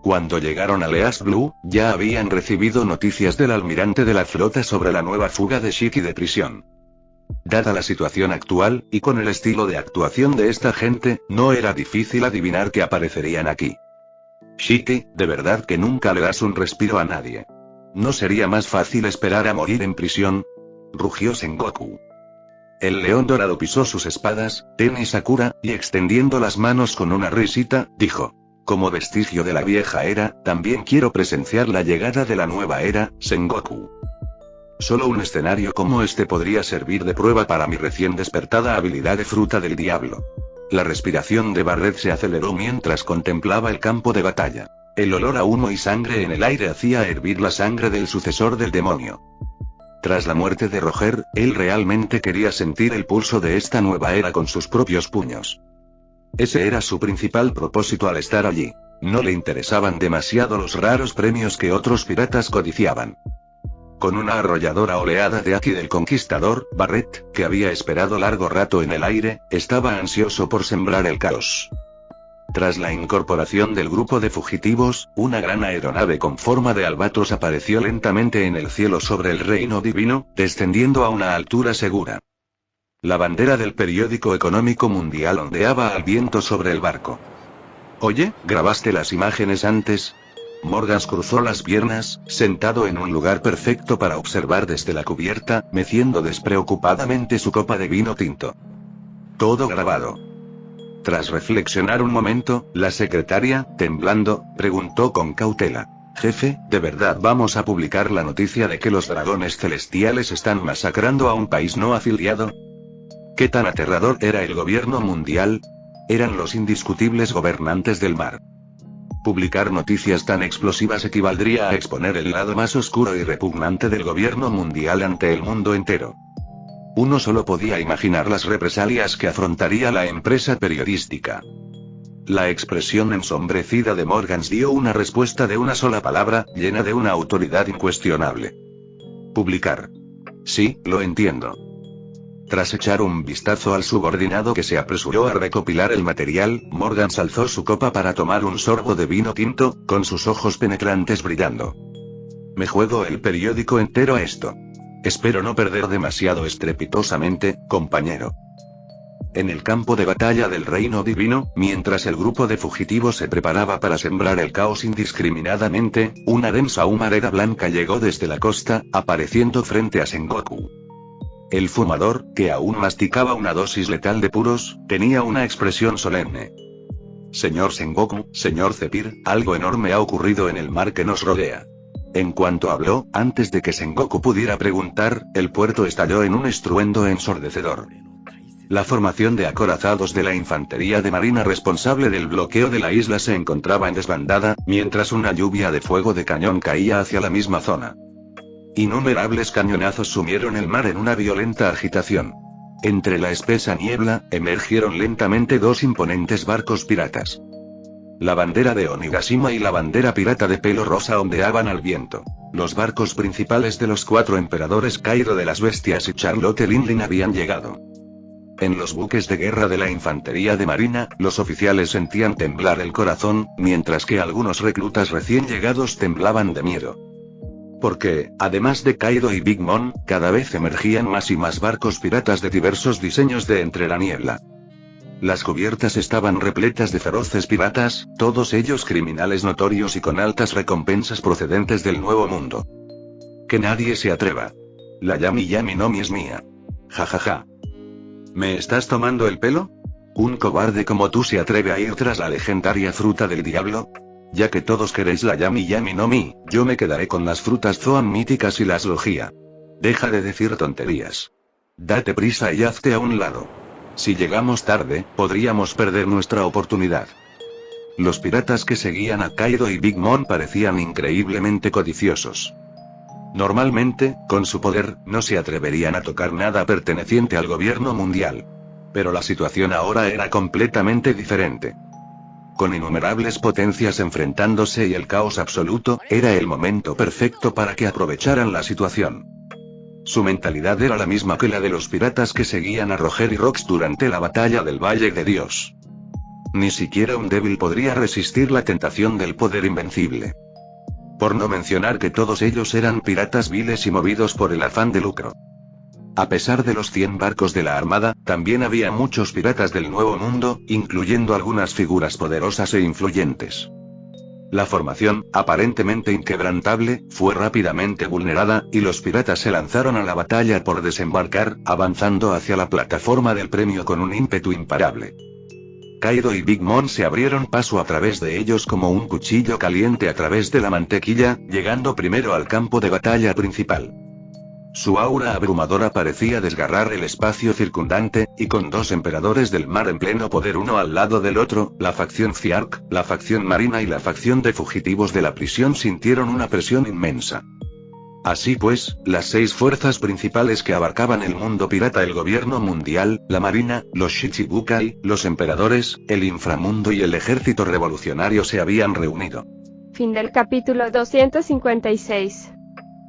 Cuando llegaron a East Blue, ya habían recibido noticias del almirante de la flota sobre la nueva fuga de Shiki de prisión. Dada la situación actual, y con el estilo de actuación de esta gente, no era difícil adivinar que aparecerían aquí. Shiki, de verdad que nunca le das un respiro a nadie. ¿No sería más fácil esperar a morir en prisión?, rugió Sengoku. El león dorado pisó sus espadas, Ten y Sakura, y extendiendo las manos con una risita, dijo: como vestigio de la vieja era, también quiero presenciar la llegada de la nueva era, Sengoku. Solo un escenario como este podría servir de prueba para mi recién despertada habilidad de fruta del diablo. La respiración de Barret se aceleró mientras contemplaba el campo de batalla. El olor a humo y sangre en el aire hacía hervir la sangre del sucesor del demonio. Tras la muerte de Roger, él realmente quería sentir el pulso de esta nueva era con sus propios puños. Ese era su principal propósito al estar allí. No le interesaban demasiado los raros premios que otros piratas codiciaban. Con una arrolladora oleada de haki del conquistador, Barret, que había esperado largo rato en el aire, estaba ansioso por sembrar el caos. Tras la incorporación del grupo de fugitivos, una gran aeronave con forma de albatros apareció lentamente en el cielo sobre el reino divino, descendiendo a una altura segura. La bandera del periódico económico mundial ondeaba al viento sobre el barco. Oye, ¿grabaste las imágenes antes? Morgans cruzó las piernas, sentado en un lugar perfecto para observar desde la cubierta, meciendo despreocupadamente su copa de vino tinto. Todo grabado. Tras reflexionar un momento, la secretaria, temblando, preguntó con cautela: jefe, ¿de verdad vamos a publicar la noticia de que los dragones celestiales están masacrando a un país no afiliado? ¿Qué tan aterrador era el gobierno mundial? Eran los indiscutibles gobernantes del mar. Publicar noticias tan explosivas equivaldría a exponer el lado más oscuro y repugnante del gobierno mundial ante el mundo entero. Uno solo podía imaginar las represalias que afrontaría la empresa periodística. La expresión ensombrecida de Morgans dio una respuesta de una sola palabra, llena de una autoridad incuestionable. Publicar. Sí, lo entiendo. Tras echar un vistazo al subordinado que se apresuró a recopilar el material, Morgans alzó su copa para tomar un sorbo de vino tinto, con sus ojos penetrantes brillando. Me juego el periódico entero a esto. Espero no perder demasiado estrepitosamente, compañero. En el campo de batalla del reino divino, mientras el grupo de fugitivos se preparaba para sembrar el caos indiscriminadamente, una densa humareda blanca llegó desde la costa, apareciendo frente a Sengoku. El fumador, que aún masticaba una dosis letal de puros, tenía una expresión solemne. Señor Sengoku, señor Zephyr, algo enorme ha ocurrido en el mar que nos rodea. En cuanto habló, antes de que Sengoku pudiera preguntar, el puerto estalló en un estruendo ensordecedor. La formación de acorazados de la infantería de marina responsable del bloqueo de la isla se encontraba en desbandada, mientras una lluvia de fuego de cañón caía hacia la misma zona. Innumerables cañonazos sumieron el mar en una violenta agitación. Entre la espesa niebla, emergieron lentamente dos imponentes barcos piratas. La bandera de Onigashima y la bandera pirata de pelo rosa ondeaban al viento. Los barcos principales de los 4 emperadores Kaido de las Bestias y Charlotte Linlin habían llegado. En los buques de guerra de la infantería de marina, los oficiales sentían temblar el corazón, mientras que algunos reclutas recién llegados temblaban de miedo. Porque, además de Kaido y Big Mom, cada vez emergían más y más barcos piratas de diversos diseños de entre la niebla. Las cubiertas estaban repletas de feroces piratas, todos ellos criminales notorios y con altas recompensas procedentes del Nuevo Mundo. Que nadie se atreva. La Yami Yami no Mi es mía. Ja ja ja. ¿Me estás tomando el pelo? ¿Un cobarde como tú se atreve a ir tras la legendaria fruta del diablo? Ya que todos queréis la Yami Yami no Mi, yo me quedaré con las frutas Zoan míticas y las Logia. Deja de decir tonterías. Date prisa y hazte a un lado. Si llegamos tarde, podríamos perder nuestra oportunidad. Los piratas que seguían a Kaido y Big Mom parecían increíblemente codiciosos. Normalmente, con su poder, no se atreverían a tocar nada perteneciente al gobierno mundial. Pero la situación ahora era completamente diferente. Con innumerables potencias enfrentándose y el caos absoluto, era el momento perfecto para que aprovecharan la situación. Su mentalidad era la misma que la de los piratas que seguían a Roger y Rox durante la batalla del Valle de Dios. Ni siquiera un débil podría resistir la tentación del poder invencible. Por no mencionar que todos ellos eran piratas viles y movidos por el afán de lucro. A pesar de los 100 barcos de la armada, también había muchos piratas del Nuevo Mundo, incluyendo algunas figuras poderosas e influyentes. La formación, aparentemente inquebrantable, fue rápidamente vulnerada, y los piratas se lanzaron a la batalla por desembarcar, avanzando hacia la plataforma del premio con un ímpetu imparable. Kaido y Big Mom se abrieron paso a través de ellos como un cuchillo caliente a través de la mantequilla, llegando primero al campo de batalla principal. Su aura abrumadora parecía desgarrar el espacio circundante, y con dos emperadores del mar en pleno poder uno al lado del otro, la facción Ziark, la facción marina y la facción de fugitivos de la prisión sintieron una presión inmensa. Así pues, las 6 fuerzas principales que abarcaban el mundo pirata, el gobierno mundial, la marina, los Shichibukai, los emperadores, el inframundo y el ejército revolucionario se habían reunido. Fin del capítulo 256.